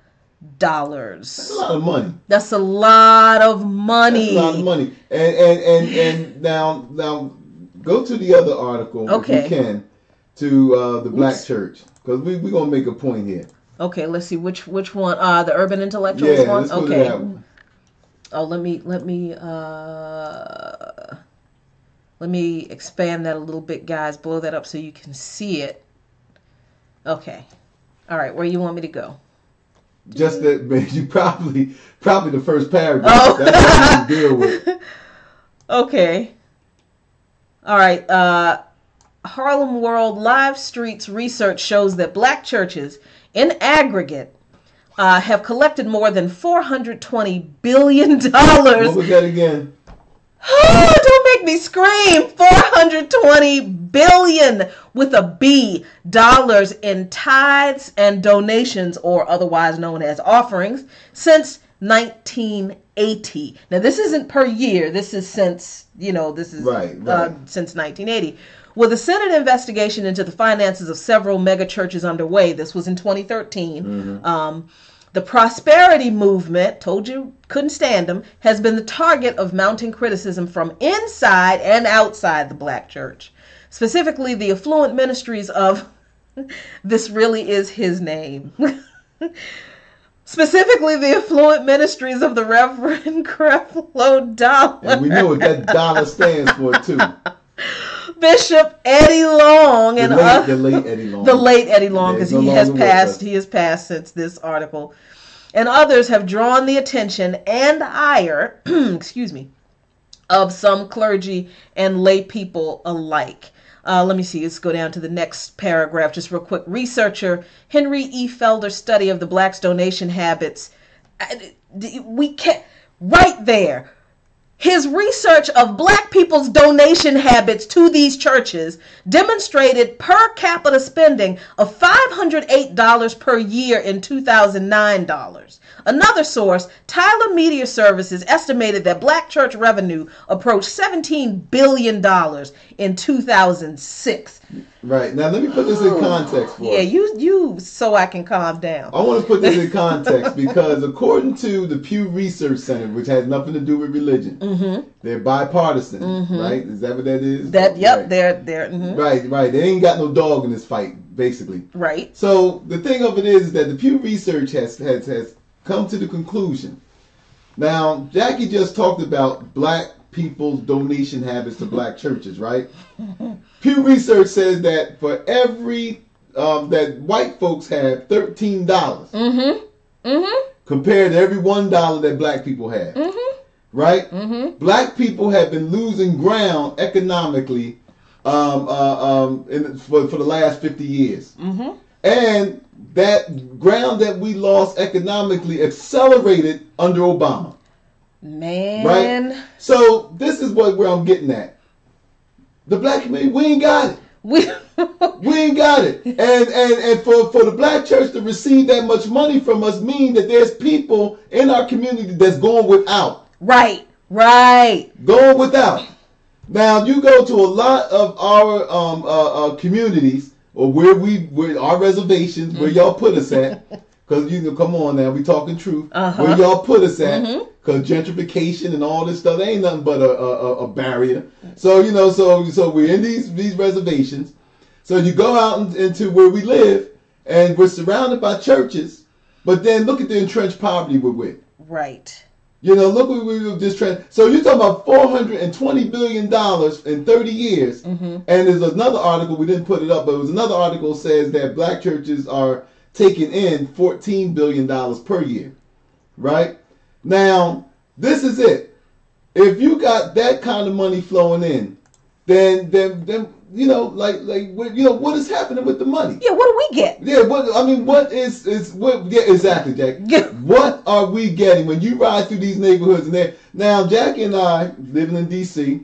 That's a lot of money. That's a lot of money. That's a lot of money. And now go to the other article, okay, if you can, to the Black Church, because we're going to make a point here. Okay, let's see which one. The Urban Intellectuals one. Let's go okay. to that one. Oh, let me expand that a little bit, guys. Blow that up so you can see it. Okay. All right. Where you want me to go? Just that, you probably the first paragraph. Oh. That's what you deal with. Okay. All right. Harlem World Live Streets research shows that Black churches, in aggregate, have collected more than $420 billion. What was that again? Oh, don't make me scream. $420 billion with a B dollars in tithes and donations, or otherwise known as offerings, since 1980. Now, this isn't per year. This is since, since 1980. With a Senate investigation into the finances of several mega churches underway, this was in 2013, mm-hmm. The prosperity movement, told you couldn't stand them, has been the target of mounting criticism from inside and outside the Black church. Specifically, the affluent ministries of, this really is his name, specifically the affluent ministries of the Reverend Creflo Dollar. And we know what that dollar stands for, too. Bishop Eddie Long, and the late Eddie Long. The late Eddie Long, because he has passed. He has passed since this article, and others have drawn the attention and ire, excuse me, of some clergy and lay people alike. Let me see. Let's go down to the next paragraph, just real quick. Researcher Henry E. Felder's study of the Blacks' donation habits. We can't. Right there. His research of Black people's donation habits to these churches demonstrated per capita spending of $508 per year in 2009 dollars. Another source, Tyler Media Services, estimated that Black church revenue approached $17 billion in 2006. Right. Now, let me put this in context for us. you, so I can calm down. I want to put this in context because according to the Pew Research Center, which has nothing to do with religion, mm-hmm. they're bipartisan, mm-hmm. right? Is that what that is? Yep, right. they're mm-hmm. Right. They ain't got no dog in this fight, basically. Right. So the thing of it is that the Pew Research has come to the conclusion. Now, Jackie just talked about Black people's donation habits to Black churches, right? Pew Research says that for every that white folks have $13, mm-hmm. Mm-hmm. compared to every $1 that Black people have, mm-hmm. right? Mm-hmm. Black people have been losing ground economically for the last 50 years, mm-hmm. and that ground that we lost economically accelerated under Obama. Man. Right? So this is where I'm getting at. The Black community, we ain't got it. We ain't got it. And for the Black church to receive that much money from us means that there's people in our community that's going without. Right. Going without. Now, you go to a lot of our communities, or where our reservations, mm-hmm. where y'all put us at, because come on now, we talking truth. Uh-huh. Where y'all put us at, mm-hmm. because gentrification and all this stuff, they ain't nothing but a barrier. So so we're in these reservations. So you go out into where we live, and we're surrounded by churches, But then look at the entrenched poverty we're with. Right. You know, look what we were just trying. So you're talking about $420 billion in 30 years. And there's another article, we didn't put it up, but it was another article says that black churches are taking in $14 billion per year. Right? Now, this is it. If you got that kind of money flowing in, then you know, what is happening with the money? Yeah, what do we get? Yeah, what exactly, Jack? What are we getting when you ride through these neighborhoods? And now, Jackie and I, living in D.C.,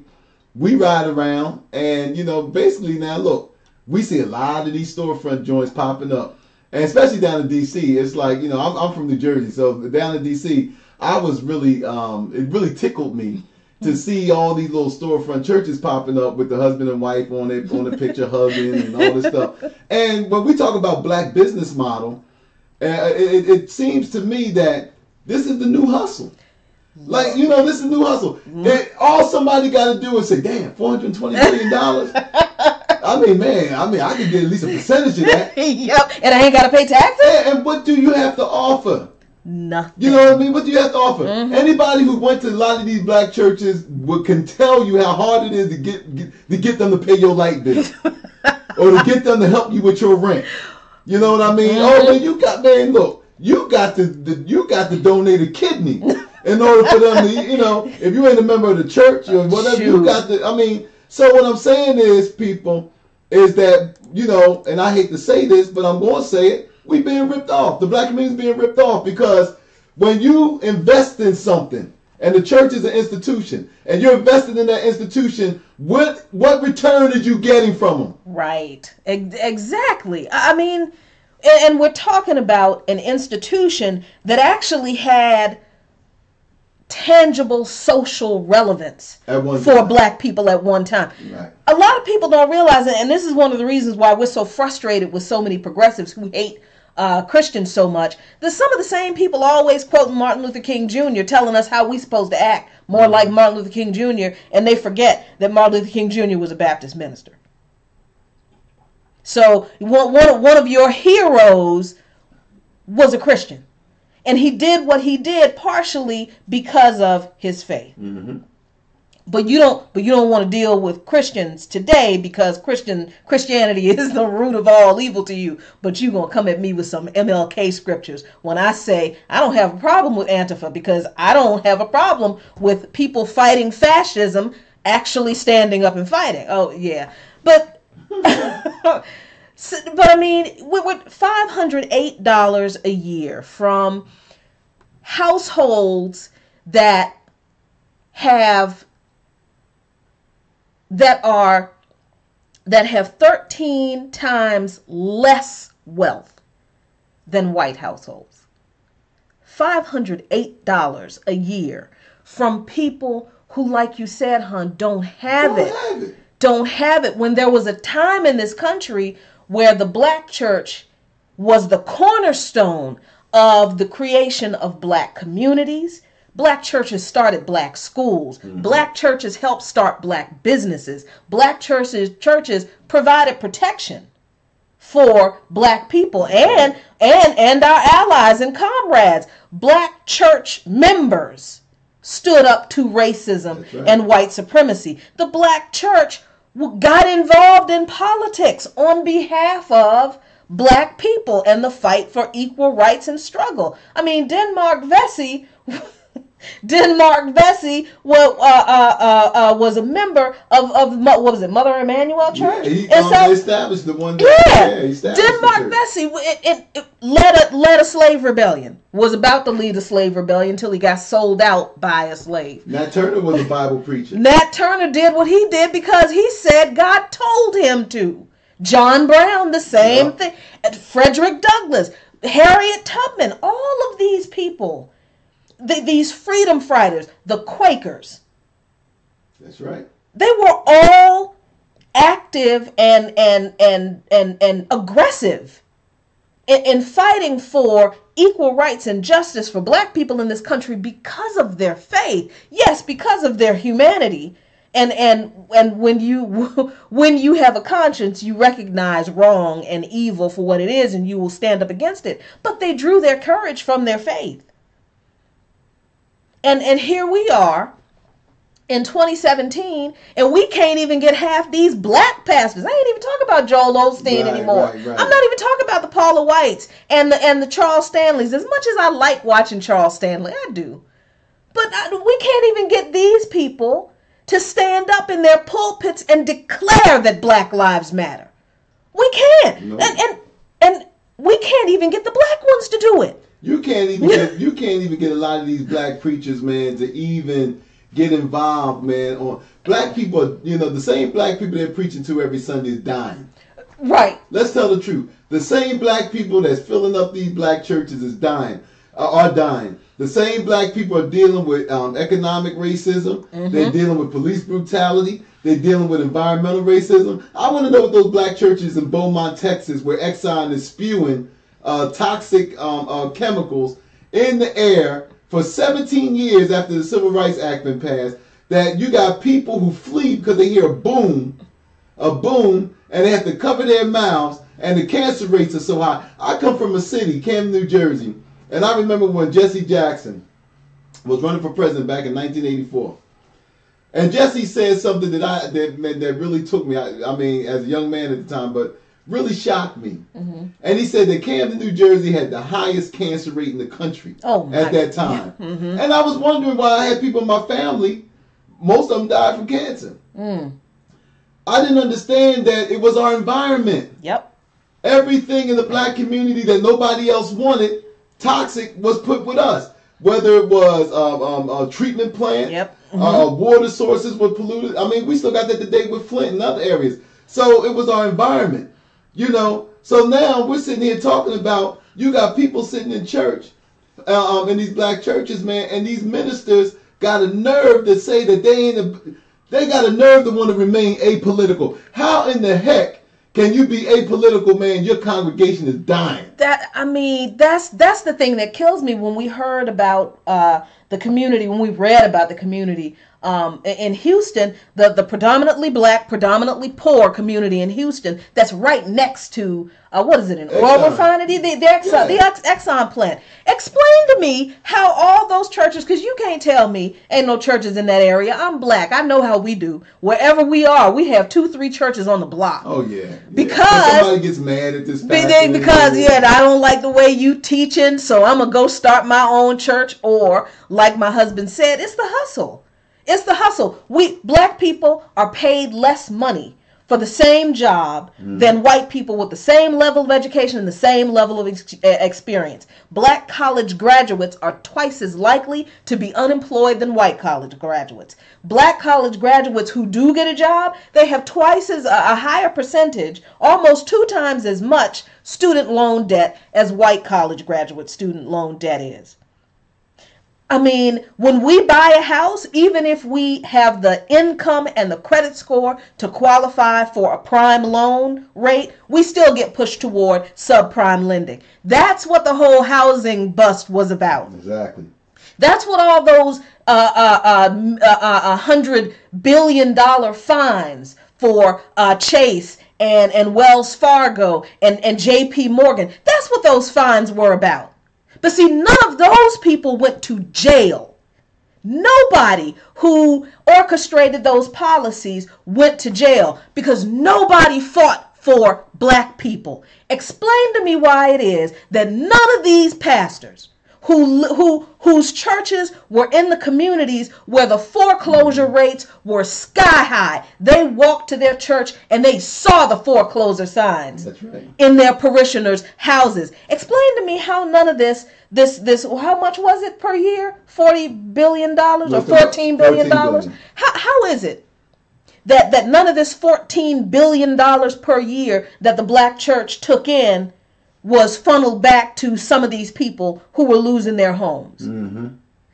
we ride around, and, you know, basically now, look, we see a lot of these storefront joints popping up. And especially down in D.C., it's like, you know, I'm from New Jersey, so down in D.C., I was really, it really tickled me to see all these little storefront churches popping up with the husband and wife on the picture hugging and all this stuff. And when we talk about black business model, it seems to me that this is the new hustle. Like, you know, this is the new hustle. All somebody got to do is say, damn, $420 billion? I mean, I could get at least a percentage of that. Yep, and I ain't got to pay taxes? Yeah, and what do you have to offer? Nothing. You know what I mean? What do you have to offer? Anybody who went to a lot of these black churches can tell you how hard it is to get them to pay your light bill, or to get them to help you with your rent. You know what I mean? Oh man, you got to donate a kidney in order for them to, you know, if you ain't a member of the church or whatever, Shoot. you got to. I mean, so what I'm saying is, people, is that, you know, and I hate to say this, but I'm going to say it. We being ripped off. The black community is being ripped off because when you invest in something, and the church is an institution, and you're invested in that institution, what return are you getting from them? Right. Exactly. I mean, and we're talking about an institution that actually had tangible social relevance for black people at one time. Right. A lot of people don't realize it, and this is one of the reasons why we're so frustrated with so many progressives who hate Christians so much. That some of the same people always quoting Martin Luther King Jr., telling us how we're supposed to act more like Martin Luther King Jr., and they forget that Martin Luther King Jr. was a Baptist minister. So one of your heroes was a Christian. And he did what he did partially because of his faith. But you don't want to deal with Christians today because Christianity is the root of all evil to you. But you're going to come at me with some MLK scriptures when I say I don't have a problem with Antifa, because I don't have a problem with people fighting fascism actually standing up and fighting. Oh, yeah. But I mean, with $508 a year from households that have 13 times less wealth than white households. $508 a year from people who, like you said, hon, don't have it. When there was a time in this country where the black church was the cornerstone of the creation of black communities. Black churches started black schools. Black churches helped start black businesses. Black churches provided protection for black people and our allies and comrades. Black church members stood up to racism and white supremacy. The black church got involved in politics on behalf of black people and the fight for equal rights and struggle. I mean, Denmark Vesey was a member of what was it, Mother Emanuel Church? Yeah, he established the one. Denmark Vesey it led a slave rebellion. Was about to lead a slave rebellion until he got sold out by a slave. Nat Turner was a Bible preacher. Nat Turner did what he did because he said God told him to. John Brown, the same thing. Frederick Douglass, Harriet Tubman, all of these people. These freedom fighters, the Quakers. That's right. They were all active and aggressive in fighting for equal rights and justice for black people in this country because of their faith. Yes, because of their humanity And when you when you have a conscience, you recognize wrong and evil for what it is, and you will stand up against it. But they drew their courage from their faith. And here we are in 2017, and we can't even get half these black pastors. I ain't even talking about Joel Osteen anymore. Right. I'm not even talking about the Paula Whites and the Charles Stanleys. As much as I like watching Charles Stanley, I do. But we can't even get these people to stand up in their pulpits and declare that Black Lives Matter. We can't. No. And we can't even get the black ones to do it. You can't even get a lot of these black preachers, man, to even get involved, man. On black people, the same black people they're preaching to every Sunday is dying. Right. Let's tell the truth. The same black people that's filling up these black churches is dying, are dying. The same black people are dealing with economic racism. Mm-hmm. They're dealing with police brutality. They're dealing with environmental racism. I want to know what those black churches in Beaumont, Texas, where Exxon is spewing toxic chemicals in the air for 17 years after the Civil Rights Act been passed, that you got people who flee because they hear a boom, and they have to cover their mouths, and the cancer rates are so high. I come from a city, Camden, New Jersey, and I remember when Jesse Jackson was running for president back in 1984. And Jesse said something that really took me, I mean, as a young man at the time, but really shocked me. Mm-hmm. And he said that Camden, New Jersey had the highest cancer rate in the country at that time. Yeah. Mm-hmm. And I was wondering why I had people in my family, most of them died from cancer. Mm. I didn't understand that it was our environment. Yep. Everything in the black community that nobody else wanted, toxic, was put with us. Whether it was a treatment plant, yep. Mm-hmm. Water sources were polluted. I mean, we still got that today with Flint and other areas. So it was our environment. So now we're sitting here talking about, you got people sitting in church, in these black churches, man, and these ministers got a nerve to say that they got a nerve to want to remain apolitical. How in the heck can you be apolitical, man? Your congregation is dying. That's the thing that kills me when we heard about the community, when we read about the community in Houston, the predominantly black, predominantly poor community in Houston that's right next to, what is it, an oil refinery? The Exxon plant. Explain to me how all those churches, because you can't tell me ain't no churches in that area. I'm black. I know how we do. Wherever we are, we have 2-3 churches on the block. Oh, yeah. Because somebody gets mad at this pastor. I don't like the way you teaching, so I'm going to go start my own church. Or, like my husband said, it's the hustle. It's the hustle. We black people are paid less money for the same job than white people with the same level of education and the same level of experience. Black college graduates are twice as likely to be unemployed than white college graduates. Black college graduates who do get a job, they have twice as a higher percentage, almost 2 times as much student loan debt as white college graduate student loan debt is. I mean, when we buy a house, even if we have the income and the credit score to qualify for a prime loan rate, we still get pushed toward subprime lending. That's what the whole housing bust was about. Exactly. That's what all those $100 billion fines for Chase and Wells Fargo and J.P. Morgan, that's what those fines were about. But see, none of those people went to jail. Nobody who orchestrated those policies went to jail because nobody fought for black people. Explain to me why it is that none of these pastors whose churches were in the communities where the foreclosure rates were sky high. They walked to their church and they saw the foreclosure signs in their parishioners' houses. Explain to me how none of this, how much was it per year? $40 billion or $14 billion? How is it that none of this $14 billion per year that the black church took in was funneled back to some of these people who were losing their homes? Mm-hmm.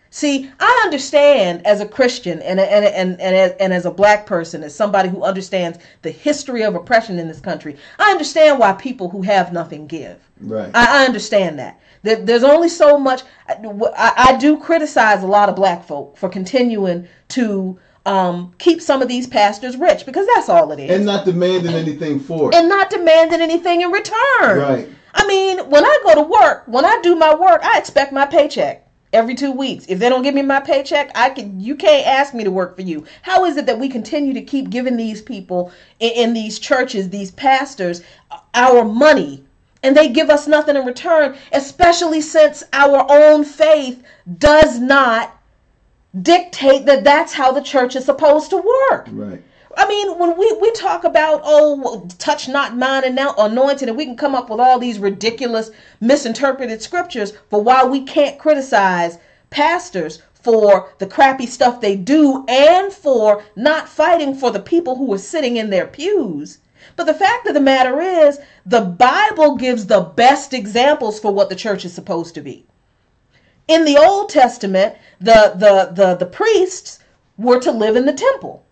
See, I understand as a Christian and as a black person, as somebody who understands the history of oppression in this country, I understand why people who have nothing give. Right. I understand that. There's only so much. I do criticize a lot of black folk for continuing to keep some of these pastors rich, because that's all it is. And not demanding anything for it. And not demanding anything in return. Right. I mean, when I go to work, when I do my work, I expect my paycheck every 2 weeks. If they don't give me my paycheck, you can't ask me to work for you. How is it that we continue to keep giving these people in these churches, these pastors, our money, and they give us nothing in return, especially since our own faith does not dictate that that's how the church is supposed to work. Right. I mean, when we talk about, touch not mine and now anointed, and we can come up with all these ridiculous misinterpreted scriptures for why we can't criticize pastors for the crappy stuff they do and for not fighting for the people who are sitting in their pews. But the fact of the matter is, the Bible gives the best examples for what the church is supposed to be. In the Old Testament, the priests were to live in the temple.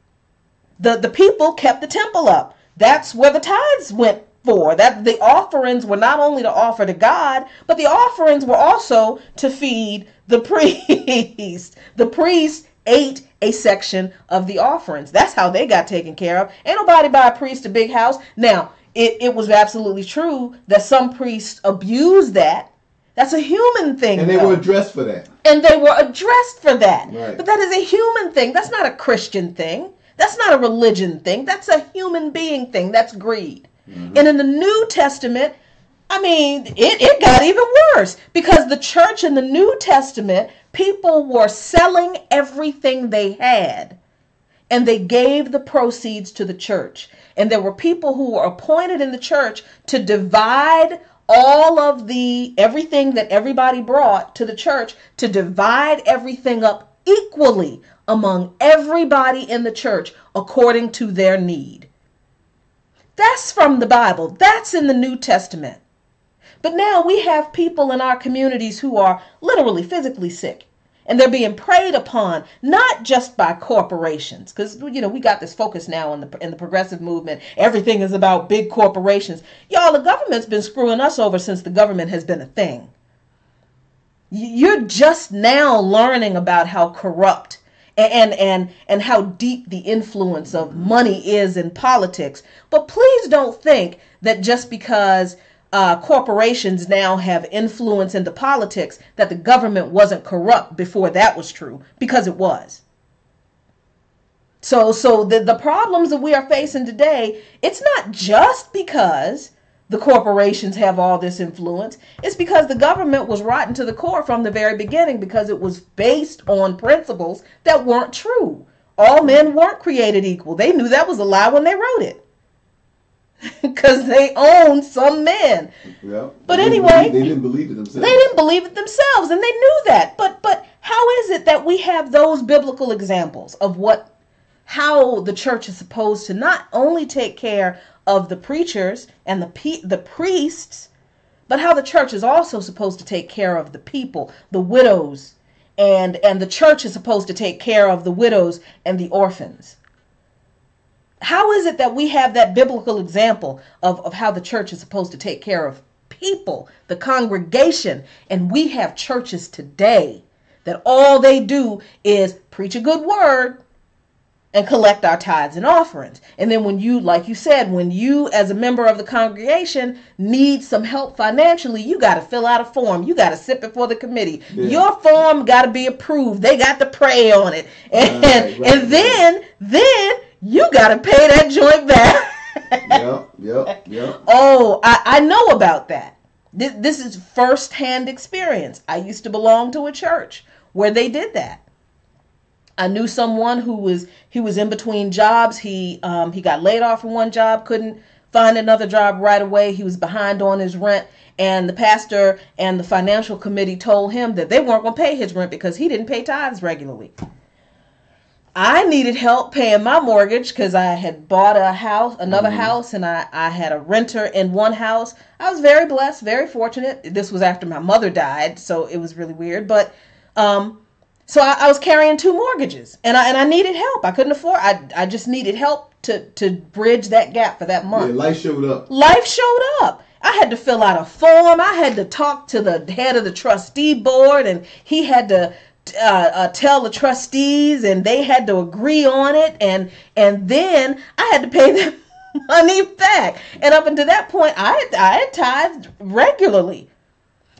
The people kept the temple up. That's where the tithes went for. That the offerings were not only to offer to God, but the offerings were also to feed the priest. The priest ate a section of the offerings. That's how they got taken care of. Ain't nobody buy a priest a big house. Now, it was absolutely true that some priests abused that. That's a human thing. And they were addressed for that. And they were addressed for that. Right. But that is a human thing. That's not a Christian thing. That's not a religion thing. That's a human being thing. That's greed. Mm-hmm. And in the New Testament, I mean, it got even worse, because the church in the New Testament, people were selling everything they had, and they gave the proceeds to the church. And there were people who were appointed in the church to divide all of everything that everybody brought to the church, to divide everything up equally among everybody in the church according to their need. That's from the Bible. That's in the New Testament. But now we have people in our communities who are literally physically sick, and they're being preyed upon, not just by corporations, because we got this focus now in the progressive movement. Everything is about big corporations. Y'all, the government's been screwing us over since the government has been a thing. You're just now learning about how corrupt and how deep the influence of money is in politics. But please don't think that just because corporations now have influence into politics, that the government wasn't corrupt before that was true, because it was. So the problems that we are facing today, it's not just because the corporations have all this influence. It's because the government was rotten to the core from the very beginning, because it was based on principles that weren't true. All men weren't created equal. They knew that was a lie when they wrote it, because they owned some men. Yeah. But anyway, they didn't believe it themselves. They didn't believe it themselves, and they knew that. But how is it that we have those biblical examples of how the church is supposed to not only take care of the preachers and the priests, but how the church is also supposed to take care of the people, the widows, and the church is supposed to take care of the widows and the orphans? How is it that we have that biblical example of how the church is supposed to take care of people, the congregation, and we have churches today that all they do is preach a good word and collect our tithes and offerings? And then when you, like you said, when you as a member of the congregation need some help financially, you got to fill out a form. You got to sit before the committee. Yeah. Your form got to be approved. They got to pray on it. And, and then you got to pay that joint back. Yep. Oh, I know about that. This is first-hand experience. I used to belong to a church where they did that. I knew someone who was in between jobs. He got laid off from one job, couldn't find another job right away. He was behind on his rent, and the pastor and the financial committee told him that they weren't going to pay his rent because he didn't pay tithes regularly. I needed help paying my mortgage because I had bought another house, and I had a renter in one house. I was very blessed, very fortunate. This was after my mother died, so it was really weird. But so I was carrying 2 mortgages, and I needed help. I couldn't afford. I just needed help to bridge that gap for that month. Yeah, life showed up. Life showed up. I had to fill out a form. I had to talk to the head of the trustee board, and he had to tell the trustees, and they had to agree on it, and then I had to pay them money back. And up until that point, I had tithed regularly.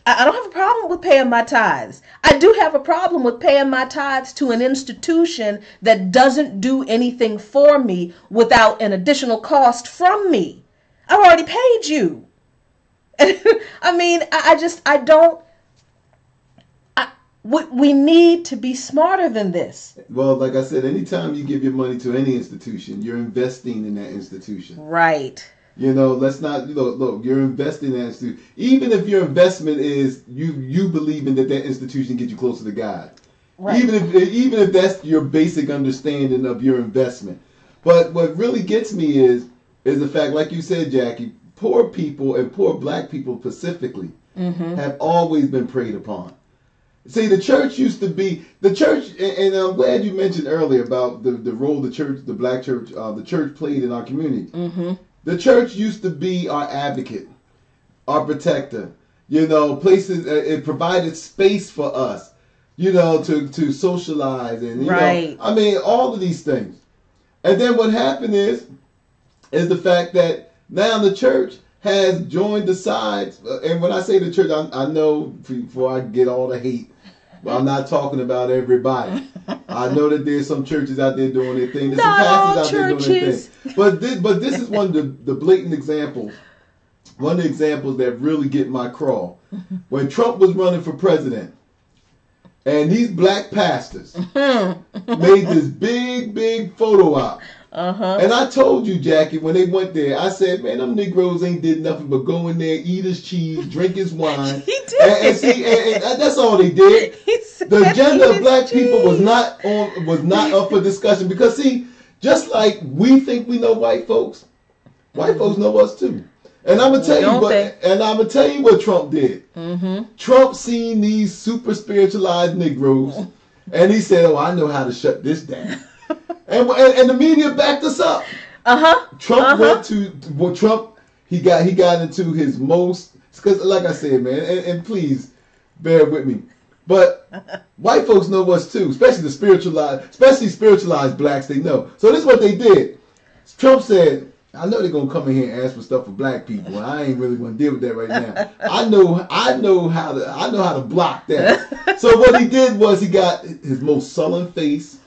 I don't have a problem with paying my tithes. I do have a problem with paying my tithes to an institution that doesn't do anything for me without an additional cost from me. I've already paid you. I mean, I don't. We need to be smarter than this. Well, like I said, anytime you give your money to any institution, you're investing in that institution. Right. You know, let's not, look, you're investing in that institution. Even if your investment is you believing that institution gets you closer to God. Right. Even if that's your basic understanding of your investment. But what really gets me is the fact, like you said, Jackie, poor people and poor black people specifically have always been preyed upon. See, the church used to be and I'm glad you mentioned earlier about the role the black church, the church played in our community. The church used to be our advocate, our protector. You know, places it provided space for us, to socialize and you know, I mean, all of these things. And then what happened is the fact that now the church has joined the sides. And when I say the church, I know before I get all the hate. Well, I'm not talking about everybody. I know that there's some churches out there doing their thing. There's some pastors out there doing their thing. But this is one of the blatant examples. One of the examples that really get my crawl. When Trump was running for president, and these black pastors made this big photo op. And I told you, Jackie, when they went there, I said, man, them Negroes ain't did nothing but go in there, eat his cheese, drink his wine. He did. And that's all they did. The agenda of black people was not up for discussion. Because see, just like we think we know white folks know us too. And I'm gonna tell you what Trump did. Trump seen these super spiritualized Negroes, and he said, "Oh, I know how to shut this down." And the media backed us up. Trump went to Trump. He got into his most, because like I said, man, and please bear with me. But white folks know us too, especially spiritualized blacks. They know. So this is what they did. Trump said, I know they're gonna come in here and ask for stuff for black people. And I ain't really gonna deal with that right now. I know how to block that. So what he did was he got his most sullen face,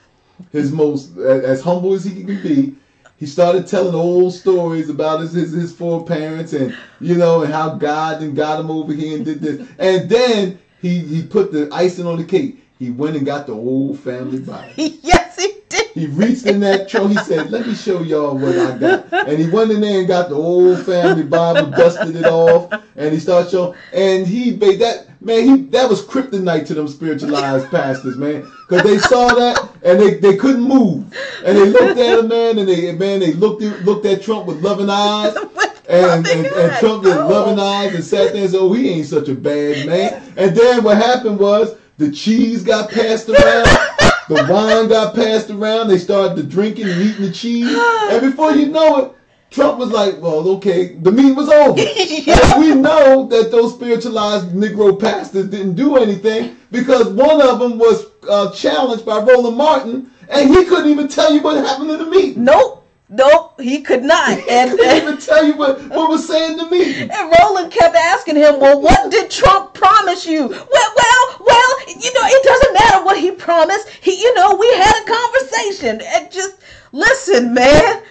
his most as humble as he could be. He started telling old stories about his foreparents and and how God got him over here and did this. And then he put the icing on the cake. He went and got the old family Bible. Yes, he did. He reached in that trunk. He said, "Let me show y'all what I got." And he went in there and got the old family Bible, dusted it off, and he started showing. And he made that. Man, that was kryptonite to them spiritualized pastors, man, because they saw that and they couldn't move, and they looked at him, man, and they looked at Trump with loving eyes, and Trump with loving eyes and sat there and said, "Oh, he ain't such a bad man." And then what happened was the cheese got passed around, the wine got passed around. They started drinking and eating the cheese, and before you know it, Trump was like, well, okay, the meeting was over. And we know that those spiritualized Negro pastors didn't do anything because one of them was challenged by Roland Martin, and he couldn't even tell you what happened in the meeting. Nope, he could not. He couldn't even tell you what was said in the meeting. And Roland kept asking him, well, what did Trump promise you? Well, it doesn't matter what he promised. We had a conversation. And just, listen, man.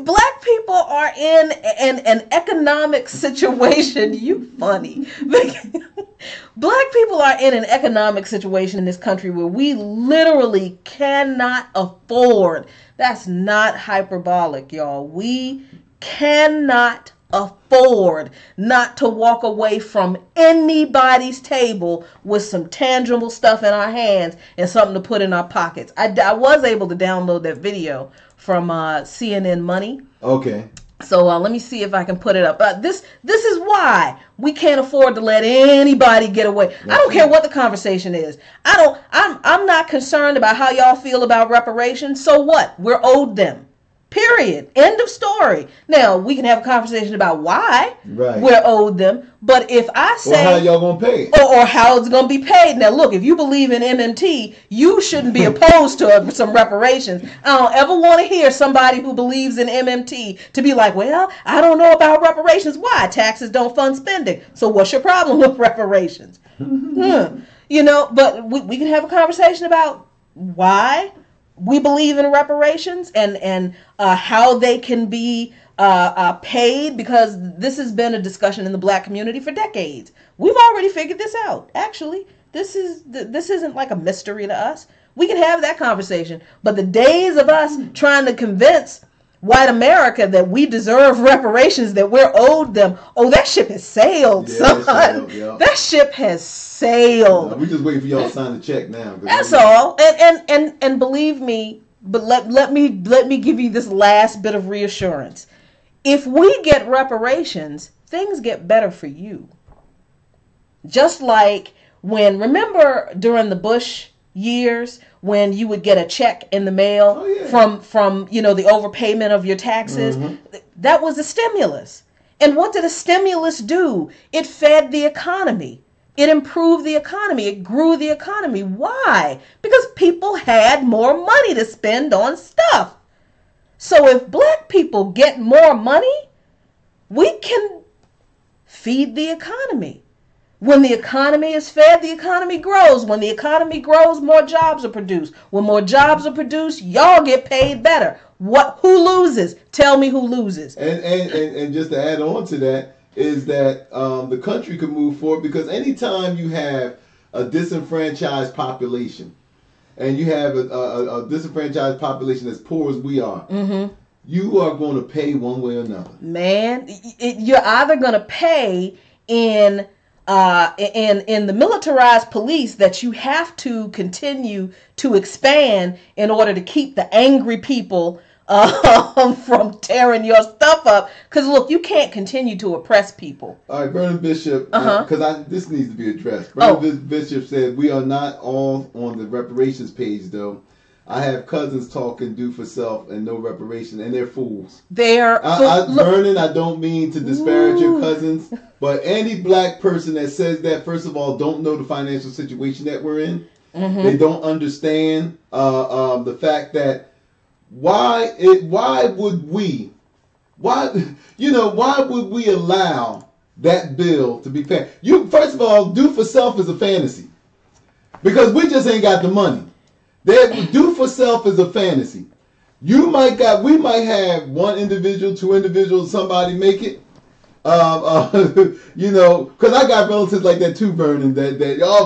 Black people are in an economic situation. You funny. Black people are in an economic situation in this country where we literally cannot afford. That's not hyperbolic, y'all. We cannot afford not to walk away from anybody's table with some tangible stuff in our hands and something to put in our pockets. I was able to download that video from CNN Money. Okay. So let me see if I can put it up. This is why we can't afford to let anybody get away. I don't care what the conversation is. I'm not concerned about how y'all feel about reparations. So what? We're owed them. Period. End of story. Now, we can have a conversation about why right. we're owed them, but if I say... Or how y'all going to pay it. Or how it's going to be paid. Now, look, if you believe in MMT, you shouldn't be opposed to some reparations. I don't ever want to hear somebody who believes in MMT to be like, well, I don't know about reparations. Why? Taxes don't fund spending. So what's your problem with reparations? You know, but we can have a conversation about why we believe in reparations and how they can be paid, because this has been a discussion in the black community for decades. We've already figured this out. Actually, this isn't like a mystery to us. We can have that conversation. But the days of us trying to convince white America that we deserve reparations, that we're owed them, that ship has sailed, son. That ship has sailed. No, we're just waiting for y'all to sign the check now. That's all. And believe me, but let me give you this last bit of reassurance. If we get reparations, things get better for you. Just like remember during the Bush years when you would get a check in the mail from the overpayment of your taxes, that was a stimulus. And what did a stimulus do? It fed the economy. It improved the economy. It grew the economy. Why? Because people had more money to spend on stuff. So if black people get more money, we can feed the economy. When the economy is fed, the economy grows. When the economy grows, more jobs are produced. When more jobs are produced, y'all get paid better. Who loses? Tell me who loses. And just to add on to that is that the country could move forward, because anytime you have a disenfranchised population, and you have a disenfranchised population as poor as we are, you are going to pay one way or another. Man, you're either going to pay in the militarized police that you have to continue to expand in order to keep the angry people from tearing your stuff up. Because look, you can't continue to oppress people. All right, Vernon Bishop, because this needs to be addressed. Vernon Bishop said, we are not all on the reparations page, though. I have cousins talking do for self and no reparation, and they're fools. Vernon, I don't mean to disparage your cousins, but any black person that says that, first of all, don't know the financial situation that we're in. They don't understand the fact that why would we allow that bill to be passed? First of all, do for self is a fantasy, because we just ain't got the money. Do for self is a fantasy. We might have one individual, two individuals, somebody make it. Because I got relatives like that too, Vernon, that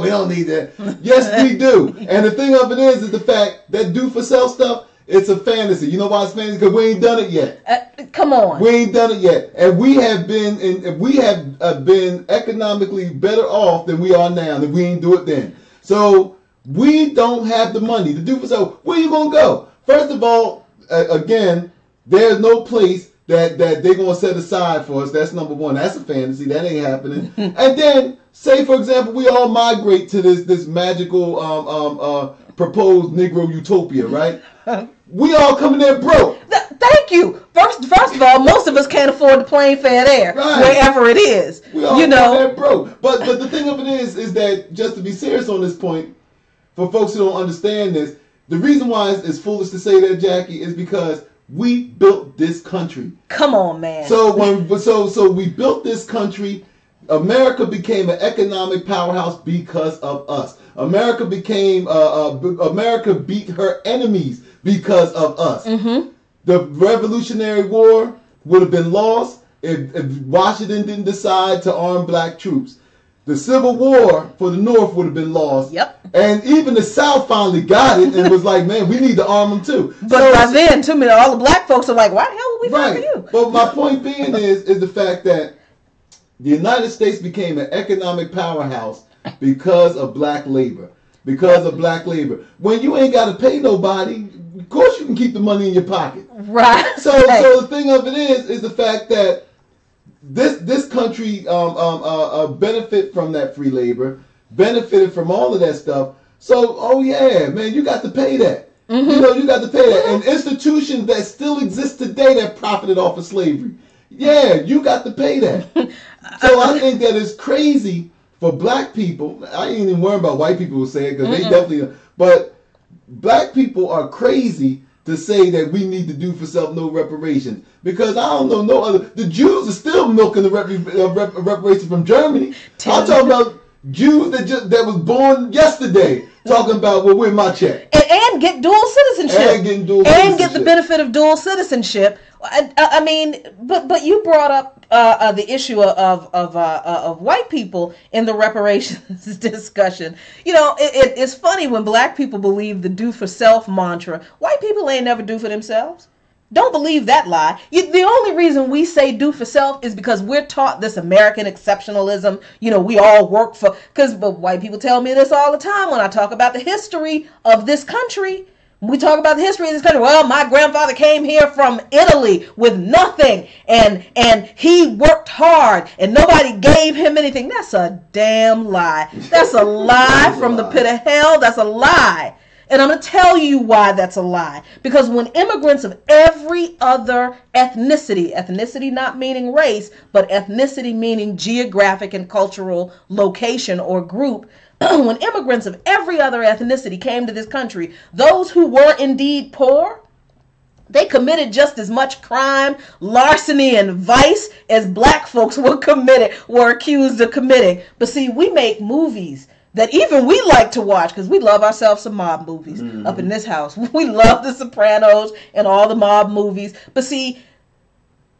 we don't need that. Yes, we do. And the thing of it is the fact that do for self stuff, it's a fantasy. You know why it's fantasy? Because we ain't done it yet. Come on. We ain't done it yet. And we have been economically better off than we are now, and we ain't do it then. So we don't have the money to do for self. Where you going to go? First of all, again, there's no place that they're going to set aside for us. That's number one. That's a fantasy. That ain't happening. And then, say, for example, we all migrate to this magical proposed Negro utopia, right? We all coming there broke. Thank you. First of all, most of us can't afford the plane fare there, wherever it is. We all coming there broke. But the thing of it is that, just to be serious on this point, for folks who don't understand this, the reason why it's foolish to say that, Jackie, is because we built this country. Come on, man. So we built this country. America became an economic powerhouse because of us. America beat her enemies because of us. The Revolutionary War would have been lost if Washington didn't decide to arm black troops. The Civil War for the North would have been lost. Yep. And even the South finally got it and was like, man, we need to arm them too. But by then, too many, all the black folks are like, why the hell would we fight for you? But my point being is the fact that the United States became an economic powerhouse because of black labor. When you ain't got to pay nobody, of course you can keep the money in your pocket. Right. So the thing of it is the fact that this country benefit from that free labor, benefited from all of that stuff. So, oh yeah, man, you got to pay that. You know, you got to pay that. And institutions that still exist today that profited off of slavery, yeah, you got to pay that. So I think that it's crazy for black people. I ain't even worried about white people who say it because they definitely. But black people are crazy to say that we need to do for self no reparations, because I don't know no other. The Jews are still milking the reparations from Germany. I'm talking about Jews that was born yesterday talking about, well, where's my check? And get dual citizenship. And get the benefit of dual citizenship. I mean, but you brought up the issue of white people in the reparations discussion. You know, it's funny when black people believe the do for self mantra. White people ain't never do for themselves. Don't believe that lie. The only reason we say do for self is because we're taught this American exceptionalism. You know, we all work for, but white people tell me this all the time when I talk about the history of this country. We talk about the history of this country. Well, my grandfather came here from Italy with nothing, and he worked hard, and nobody gave him anything. That's a damn lie. That's a lie from the pit of hell. That's a lie. And I'm going to tell you why that's a lie. Because when immigrants of every other ethnicity not meaning race, but ethnicity meaning geographic and cultural location or group, when immigrants of every other ethnicity came to this country, those who were indeed poor, they committed just as much crime, larceny, and vice as black folks were accused of committing. But see, we make movies that even we like to watch because we love ourselves some mob movies up in this house. We love The Sopranos and all the mob movies. But see,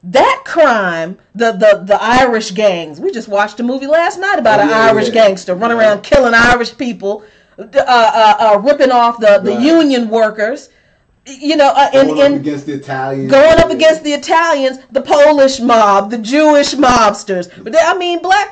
that crime, the Irish gangs. We just watched a movie last night about an Irish gangster running around killing Irish people, ripping off the union workers. You know, going up against the Italians, the Polish mob, the Jewish mobsters. But I mean, black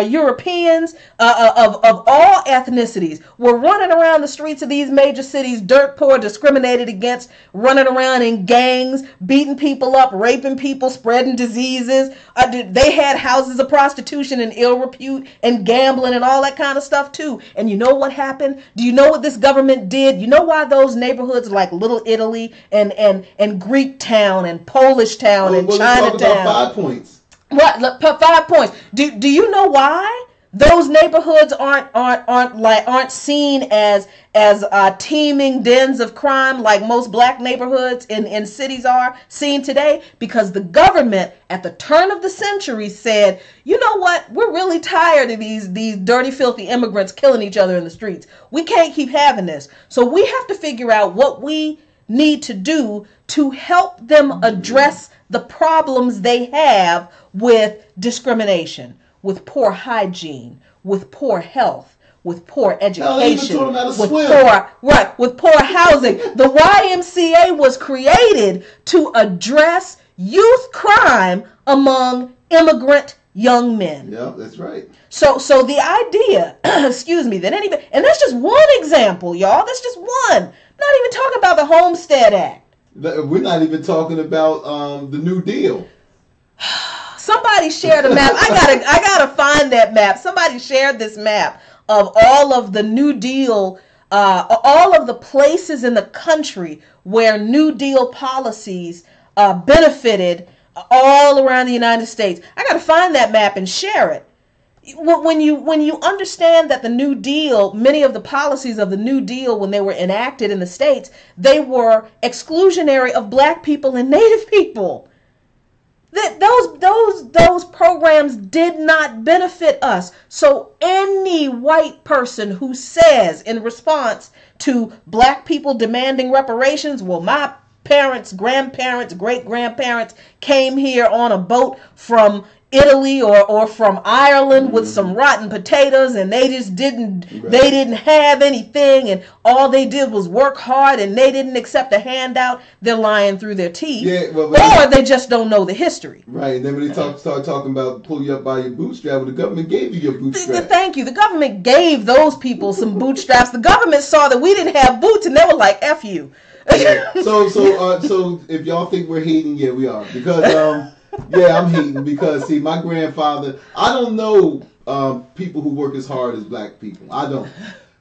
Europeans of all ethnicities were running around the streets of these major cities, dirt poor, discriminated against, running around in gangs, beating people up, raping people, spreading diseases. They had houses of prostitution and ill repute and gambling and all that kind of stuff too. And you know what happened? Do you know what this government did? You know why those neighborhoods like Little Italy and Greek Town and Polish Town and Chinatown. About 5 points. Right, 5 points. Do you know why those neighborhoods aren't seen as teeming dens of crime like most black neighborhoods in cities are seen today? Because the government at the turn of the century said, you know what, we're really tired of these dirty, filthy immigrants killing each other in the streets. We can't keep having this. So we have to figure out what we need to do to help them address the problems they have with discrimination, with poor hygiene, with poor health, with poor education, with poor housing. The YMCA was created to address youth crime among immigrant young men. Yeah, that's right. So the idea, excuse me, that anybody, and that's just one example, y'all. That's just one. Not even talking about the Homestead Act. We're not even talking about the New Deal. Somebody shared a map. I gotta find that map. Somebody shared this map of all of the New Deal, all of the places in the country where New Deal policies benefited all around the United States. I gotta find that map and share it. When you understand that the New Deal, many of the policies of the New Deal when they were enacted in the states, they were exclusionary of black people and Native people. That those programs did not benefit us. So any white person who says in response to black people demanding reparations, well, my parents, grandparents, great-grandparents came here on a boat from Italy or from Ireland with some rotten potatoes, and they just didn't have anything, and all they did was work hard, and they didn't accept a handout. They're lying through their teeth. Yeah, or they just don't know the history. Right, and then when they start talking about pull you up by your bootstrap, well, the government gave you your bootstraps. Thank you. The government gave those people some bootstraps. The government saw that we didn't have boots, and they were like, F you. Yeah. So if y'all think we're hating, yeah, we are. Because yeah, I'm hating because, see, my grandfather, I don't know people who work as hard as black people. I don't.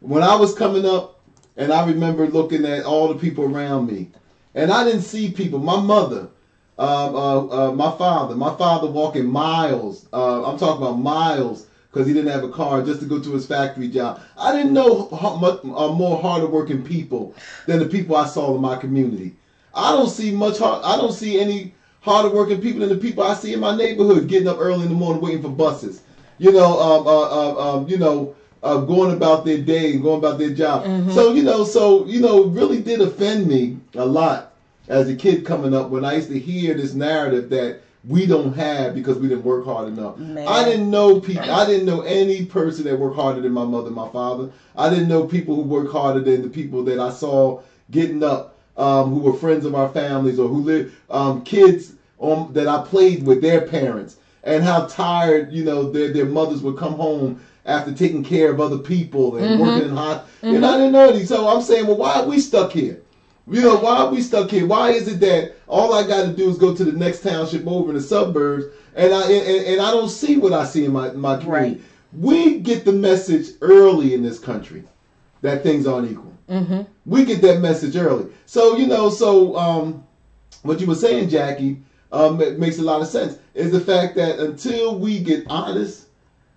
When I was coming up, And I remember looking at all the people around me. And I didn't see people. My mother, my father walking miles. I'm talking about miles because he didn't have a car just to go to his factory job. I didn't know more harder working people than the people I saw in my community. I don't see any harder working people than the people I see in my neighborhood getting up early in the morning waiting for buses. Going about their day and going about their job. So it really did offend me a lot as a kid coming up when I used to hear this narrative that we don't have because we didn't work hard enough. Man. I didn't know any person that worked harder than my mother and my father. I didn't know people who worked harder than the people that I saw getting up, who were friends of our families or who lived, kids that I played with their parents, and how tired, their mothers would come home after taking care of other people and working in hot. I didn't know these. So I'm saying, well, why are we stuck here? Why are we stuck here? Why is it that all I got to do is go to the next township over in the suburbs, and I don't see what I see in my community? Right. We get the message early in this country that things aren't equal. We get that message early. So what you were saying, Jackie, makes a lot of sense. Is the fact that until we get honest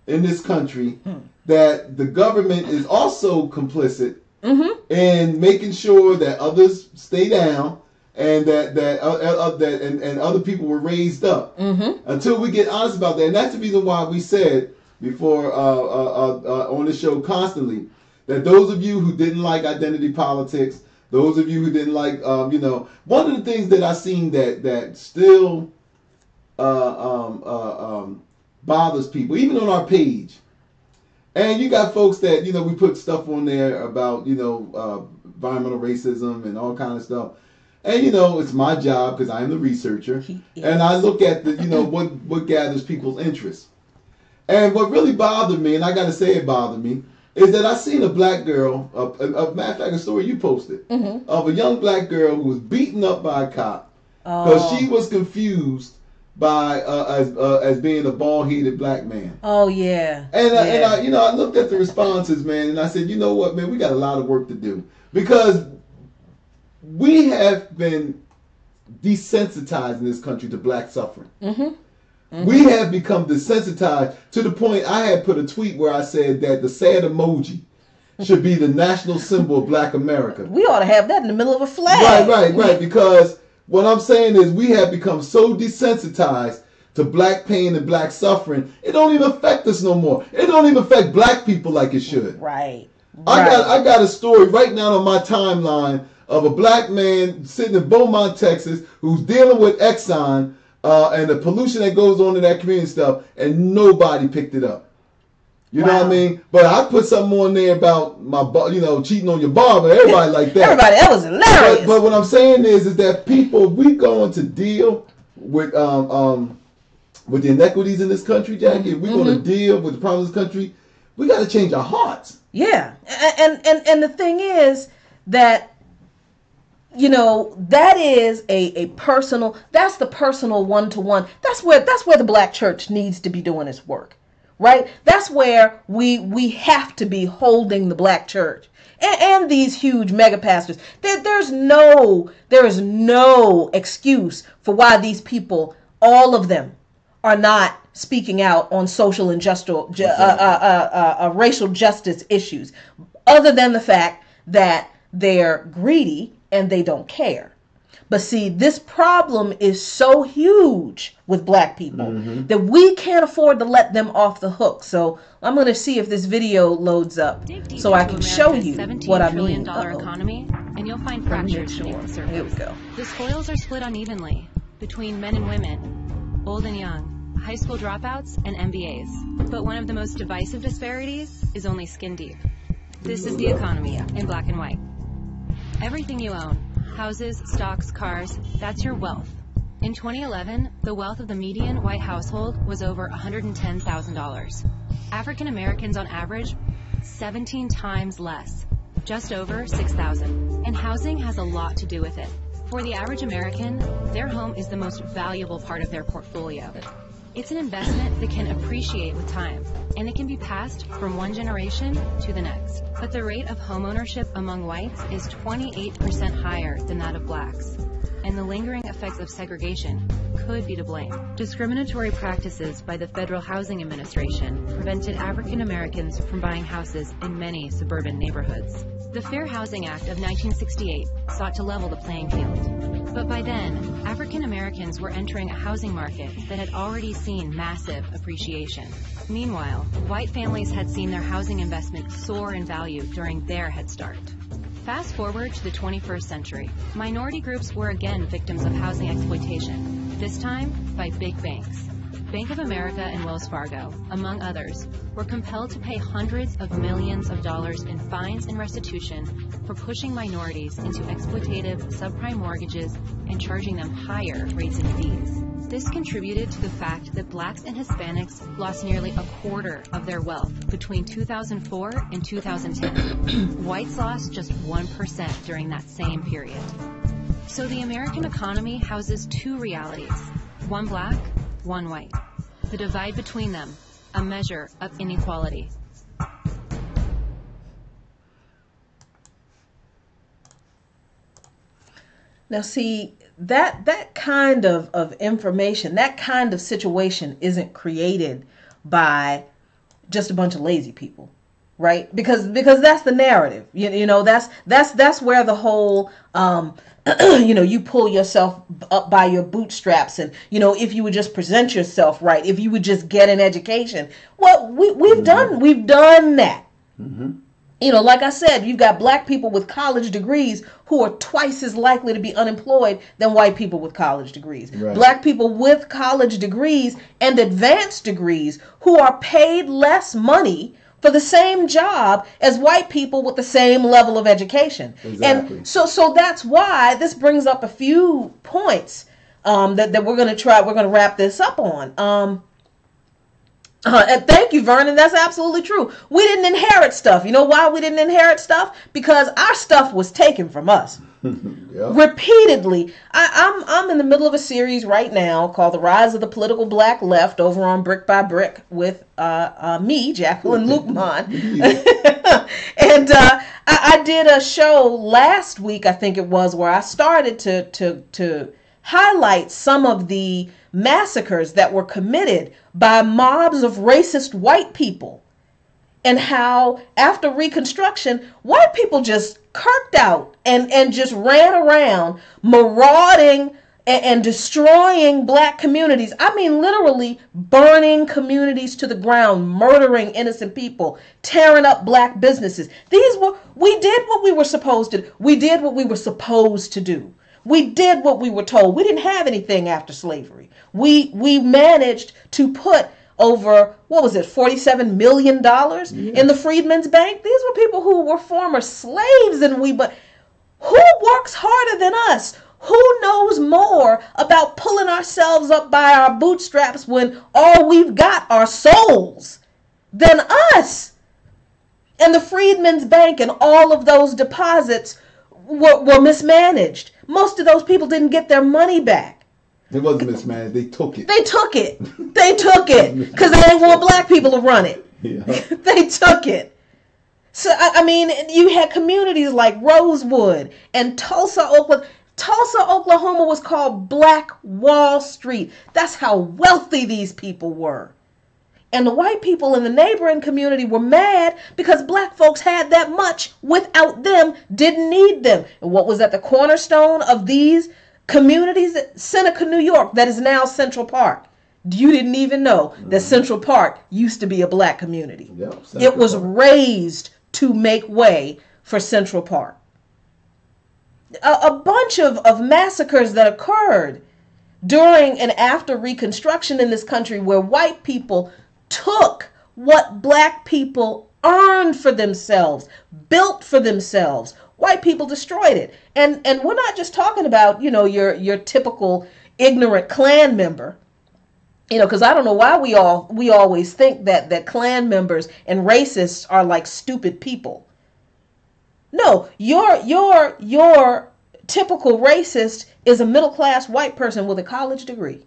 in this country, that the government is also complicit in making sure that others stay down and that other people were raised up. Until we get honest about that, and that's the reason why we said before on the show constantly that those of you who didn't like identity politics, those of you who didn't like, one of the things that I seen that still bothers people, even on our page. And you got folks that, we put stuff on there about, environmental racism and all kind of stuff. And, it's my job because I am the researcher. And I look at what gathers people's interest. And what really bothered me, and I got to say it bothered me, is that I seen a black girl, a matter of fact, a story you posted, of a young black girl who was beaten up by a cop because she was confused by as being a bald-headed black man. Oh yeah. And I looked at the responses, man, and I said, you know what, man, we got a lot of work to do because we have been desensitized in this country to black suffering. We have become desensitized to the point I had put a tweet where I said that the sad emoji should be the national symbol of Black America. We ought to have that in the middle of a flag. Right. Because what I'm saying is we have become so desensitized to black pain and black suffering, it don't even affect us no more. It don't even affect black people like it should. Right. I got a story right now on my timeline of a black man sitting in Beaumont, Texas, who's dealing with Exxon and the pollution that goes on in that community and stuff, and nobody picked it up. You know what I mean? But I put something on there about my, cheating on your barber. Everybody like that. That was hilarious. But what I'm saying is that people, we going to deal with the inequities in this country, Jackie. If we're going to deal with the problems of this country, we got to change our hearts. Yeah, and the thing is that, that is a personal. That's the personal one-to-one. That's where the black church needs to be doing its work. Right? That's where we have to be holding the black church and these huge mega pastors. There is no excuse for why these people, all of them, are not speaking out on social and racial justice issues, other than the fact that they're greedy and they don't care. But see, this problem is so huge with black people that we can't afford to let them off the hook. So I'm going to see if this video loads up so I can show you what I mean. $17 trillion economy, and you'll find fractures beneath the surface. Here we go. The spoils are split unevenly between men and women, old and young, high school dropouts, and MBAs. But one of the most divisive disparities is only skin deep. This is the economy in black and white. Everything you own, houses, stocks, cars, that's your wealth. In 2011, the wealth of the median white household was over $110,000. African Americans on average, 17 times less, just over $6,000. And housing has a lot to do with it. For the average American, their home is the most valuable part of their portfolio. It's an investment that can appreciate with time, and it can be passed from one generation to the next. But the rate of homeownership among whites is 28% higher than that of blacks, and the lingering effects of segregation could be to blame. Discriminatory practices by the Federal Housing Administration prevented African Americans from buying houses in many suburban neighborhoods. The Fair Housing Act of 1968 sought to level the playing field. But by then, African Americans were entering a housing market that had already seen massive appreciation. Meanwhile, white families had seen their housing investment soar in value during their head start. Fast forward to the 21st century, minority groups were again victims of housing exploitation, this time by big banks. Bank of America and Wells Fargo, among others, were compelled to pay hundreds of millions of dollars in fines and restitution for pushing minorities into exploitative subprime mortgages and charging them higher rates and fees. This contributed to the fact that blacks and Hispanics lost nearly a quarter of their wealth between 2004 and 2010. Whites lost just 1% during that same period. So the American economy houses two realities, one black, one white. The divide between them, a measure of inequality. Now see, that kind of information, that kind of situation isn't created by just a bunch of lazy people, right? Because that's the narrative. You know, that's where the whole you pull yourself up by your bootstraps, and if you would just present yourself right, if you would just get an education. Well, we've done that. Mm-hmm. Like I said, you've got black people with college degrees who are twice as likely to be unemployed than white people with college degrees. Right. Black people with college degrees and advanced degrees who are paid less money for the same job as white people with the same level of education. Exactly. And so that's why this brings up a few points that we're going to wrap this up on. And thank you, Vernon. That's absolutely true. We didn't inherit stuff. You know why we didn't inherit stuff? Because our stuff was taken from us. Yep. Repeatedly. I'm in the middle of a series right now called The Rise of the Political Black Left over on Brick by Brick with me, Jacqueline Lukeman. And I did a show last week, I think it was, where I started to highlight some of the massacres that were committed by mobs of racist white people, and how after Reconstruction, white people just kirked out and just ran around marauding and destroying black communities. I mean, literally burning communities to the ground, murdering innocent people, tearing up black businesses. We did what we were supposed to do. We did what we were supposed to do. We did what we were told. We didn't have anything after slavery. We managed to put over, $47 million in the Freedmen's Bank. These were people who were former slaves than we, but who works harder than us? Who knows more about pulling ourselves up by our bootstraps when all we've got are souls than us? And the Freedmen's Bank and all of those deposits were mismanaged. Most of those people didn't get their money back. It wasn't mismanaged. They took it. They took it because they didn't want black people to run it. Yeah. They took it. So, I mean, you had communities like Rosewood and Tulsa, Oklahoma. Tulsa, Oklahoma was called Black Wall Street. That's how wealthy these people were. And the white people in the neighboring community were mad because black folks had that much without them, didn't need them. And what was at the cornerstone of these communities? Seneca, New York, that is now Central Park. You didn't even know that Central Park used to be a black community. Yep, it was raised to make way for Central Park. A bunch of massacres that occurred during and after Reconstruction in this country, where white people took what black people earned for themselves, built for themselves. White people destroyed it. And we're not just talking about, your typical ignorant Klan member. Because I don't know why we always think that Klan members and racists are like stupid people. No, your typical racist is a middle-class white person with a college degree.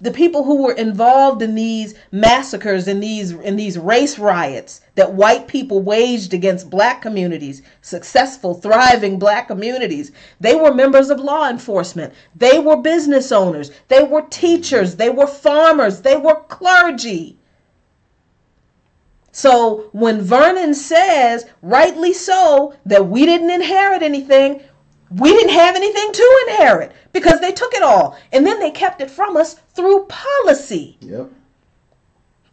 the people who were involved in these massacres, in these race riots that white people waged against black communities, successful, thriving black communities, they were members of law enforcement. They were business owners. They were teachers. They were farmers. They were clergy. So when Vernon says, rightly so, that we didn't inherit anything, we didn't have anything to inherit because they took it all. And then they kept it from us through policy. Yep.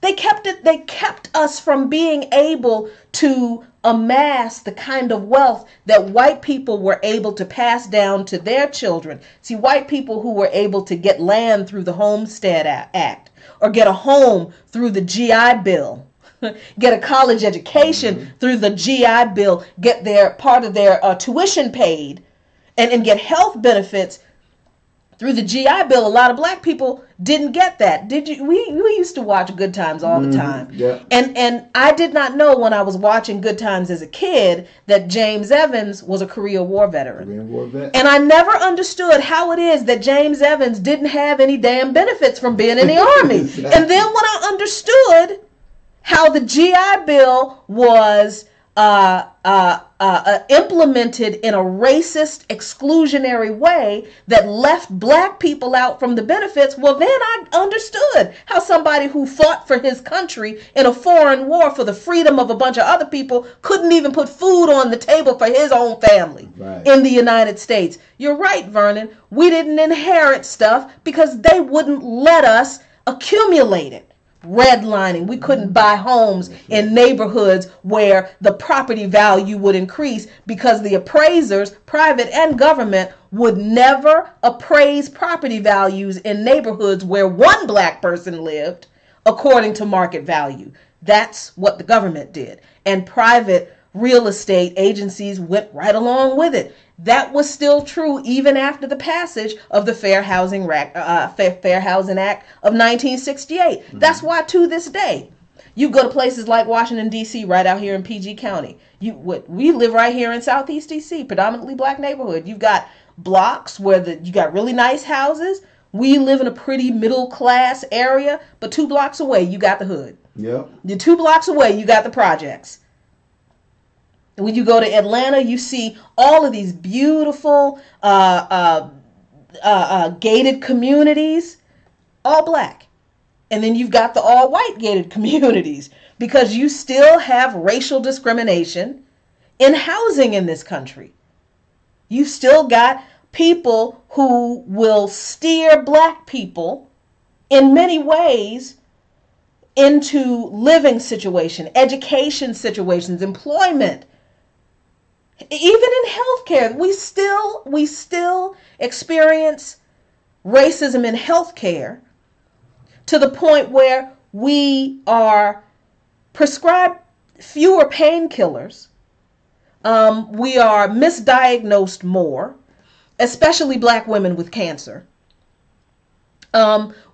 They kept us from being able to amass the kind of wealth that white people were able to pass down to their children. See, white people who were able to get land through the Homestead Act or get a home through the GI Bill, get a college education through the GI Bill, get their part of their tuition paid, and get health benefits through the GI Bill. A lot of black people didn't get that. Did you? We used to watch Good Times all the time. Yeah. And I did not know when I was watching Good Times as a kid that James Evans was a Korean War veteran. Korean War vet. And I never understood how it is that James Evans didn't have any damn benefits from being in the Army. Exactly. And then when I understood how the GI Bill was implemented in a racist, exclusionary way that left black people out from the benefits, well, then I understood how somebody who fought for his country in a foreign war for the freedom of a bunch of other people couldn't even put food on the table for his own family in the United States. You're right, Vernon. We didn't inherit stuff because they wouldn't let us accumulate it. Redlining. We couldn't buy homes in neighborhoods where the property value would increase because the appraisers, private and government, would never appraise property values in neighborhoods where one black person lived according to market value. That's what the government did. And private real estate agencies went right along with it. That was still true even after the passage of the Fair Housing Act of 1968. That's why to this day, you go to places like Washington, D.C., right out here in PG County. We live right here in Southeast D.C., predominantly black neighborhood. You've got blocks where you got really nice houses. We live in a pretty middle class area, but 2 blocks away, you got the hood. Yep. You're 2 blocks away, you got the projects. When you go to Atlanta, you see all of these beautiful gated communities, all black. And then you've got the all white gated communities because you still have racial discrimination in housing in this country. You still got people who will steer black people in many ways into living situation, education situations, employment. Even in healthcare, we still experience racism in healthcare to the point where we are prescribed fewer painkillers. We are misdiagnosed more, especially black women with cancer.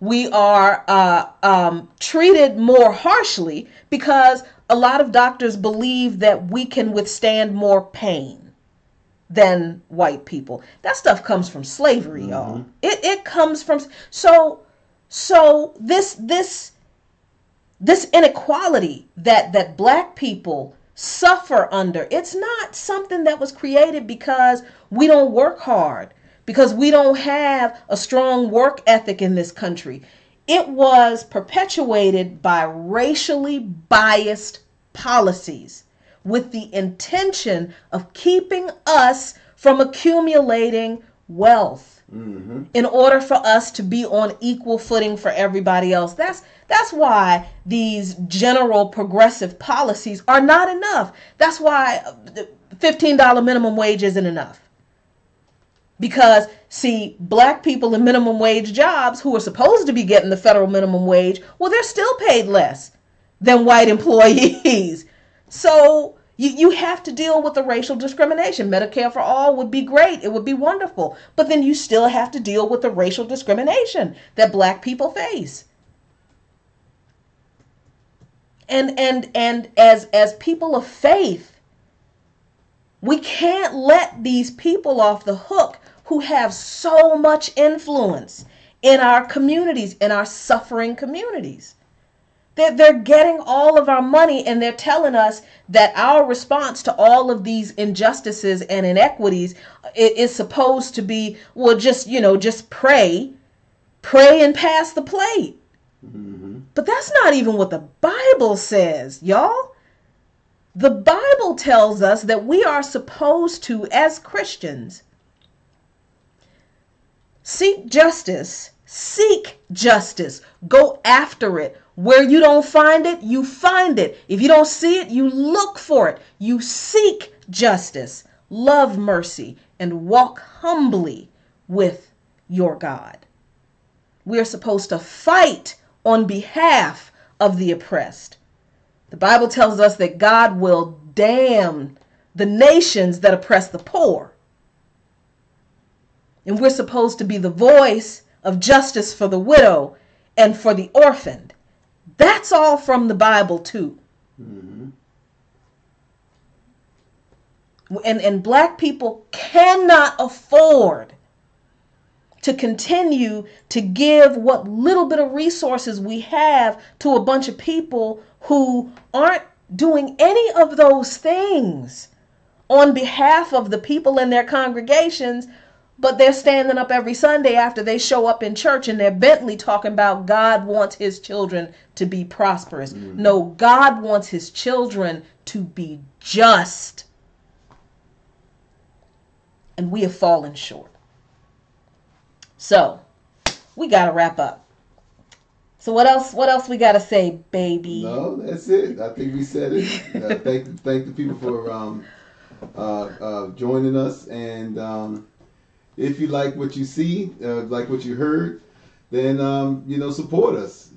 We are treated more harshly because a lot of doctors believe that we can withstand more pain than white people. That stuff comes from slavery, y'all. It comes from so this inequality that black people suffer under. It's not something that was created because we don't work hard, because we don't have a strong work ethic in this country. It was perpetuated by racially biased policies with the intention of keeping us from accumulating wealth in order for us to be on equal footing for everybody else. That's why these general progressive policies are not enough. That's why $15 minimum wage isn't enough. Because, see, black people in minimum wage jobs who are supposed to be getting the federal minimum wage, well, they're still paid less than white employees. So you have to deal with the racial discrimination. Medicare for all would be great. It would be wonderful. But then you still have to deal with the racial discrimination that black people face. And as people of faith, we can't let these people off the hook who have so much influence in our communities, in our suffering communities. They're getting all of our money, and they're telling us that our response to all of these injustices and inequities is supposed to be, well, just pray and pass the plate. Mm-hmm. But that's not even what the Bible says, y'all. The Bible tells us that we are supposed to, as Christians, seek justice. Go after it. Where you don't find it, you find it. If you don't see it, you look for it. You seek justice, love mercy, and walk humbly with your God. We are supposed to fight on behalf of the oppressed. The Bible tells us that God will damn the nations that oppress the poor. And we're supposed to be the voice of justice for the widow and for the orphaned. That's all from the Bible too. Mm-hmm. And black people cannot afford to continue to give what little bit of resources we have to a bunch of people who aren't doing any of those things on behalf of the people in their congregations, but they're standing up every Sunday after they show up in church and they're Bentley talking about God wants his children to be prosperous. Mm-hmm. No, God wants his children to be just. And we have fallen short. So, we got to wrap up. So what else we got to say, baby? No, that's it. I think we said it. Thank the people for joining us, and if you like what you see, like what you heard, then support us.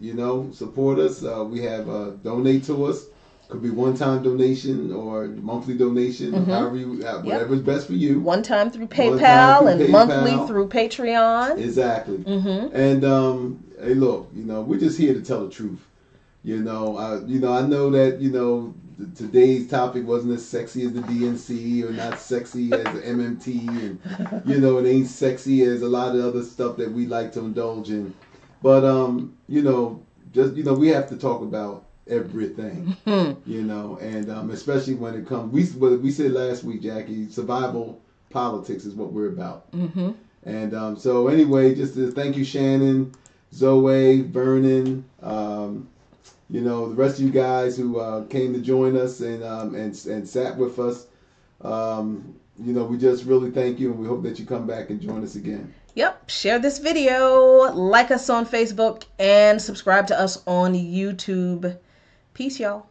Support us. We have donate to us. Could be one-time donation or monthly donation, mm-hmm. However whatever is best for you. One time through PayPal and monthly through Patreon. Exactly. Mm-hmm. And hey, look, we're just here to tell the truth. I know that today's topic wasn't as sexy as the DNC or not sexy as the MMT, and it ain't sexy as a lot of other stuff that we like to indulge in. But we have to talk about everything, and especially when it comes. We said last week, Jackie, survival politics is what we're about. Mm-hmm. And so anyway, just to thank you, Shannon, Zoe, Vernon. The rest of you guys who came to join us and sat with us. We just really thank you, and we hope that you come back and join us again. Yep. Share this video, like us on Facebook, and subscribe to us on YouTube. Peace, y'all.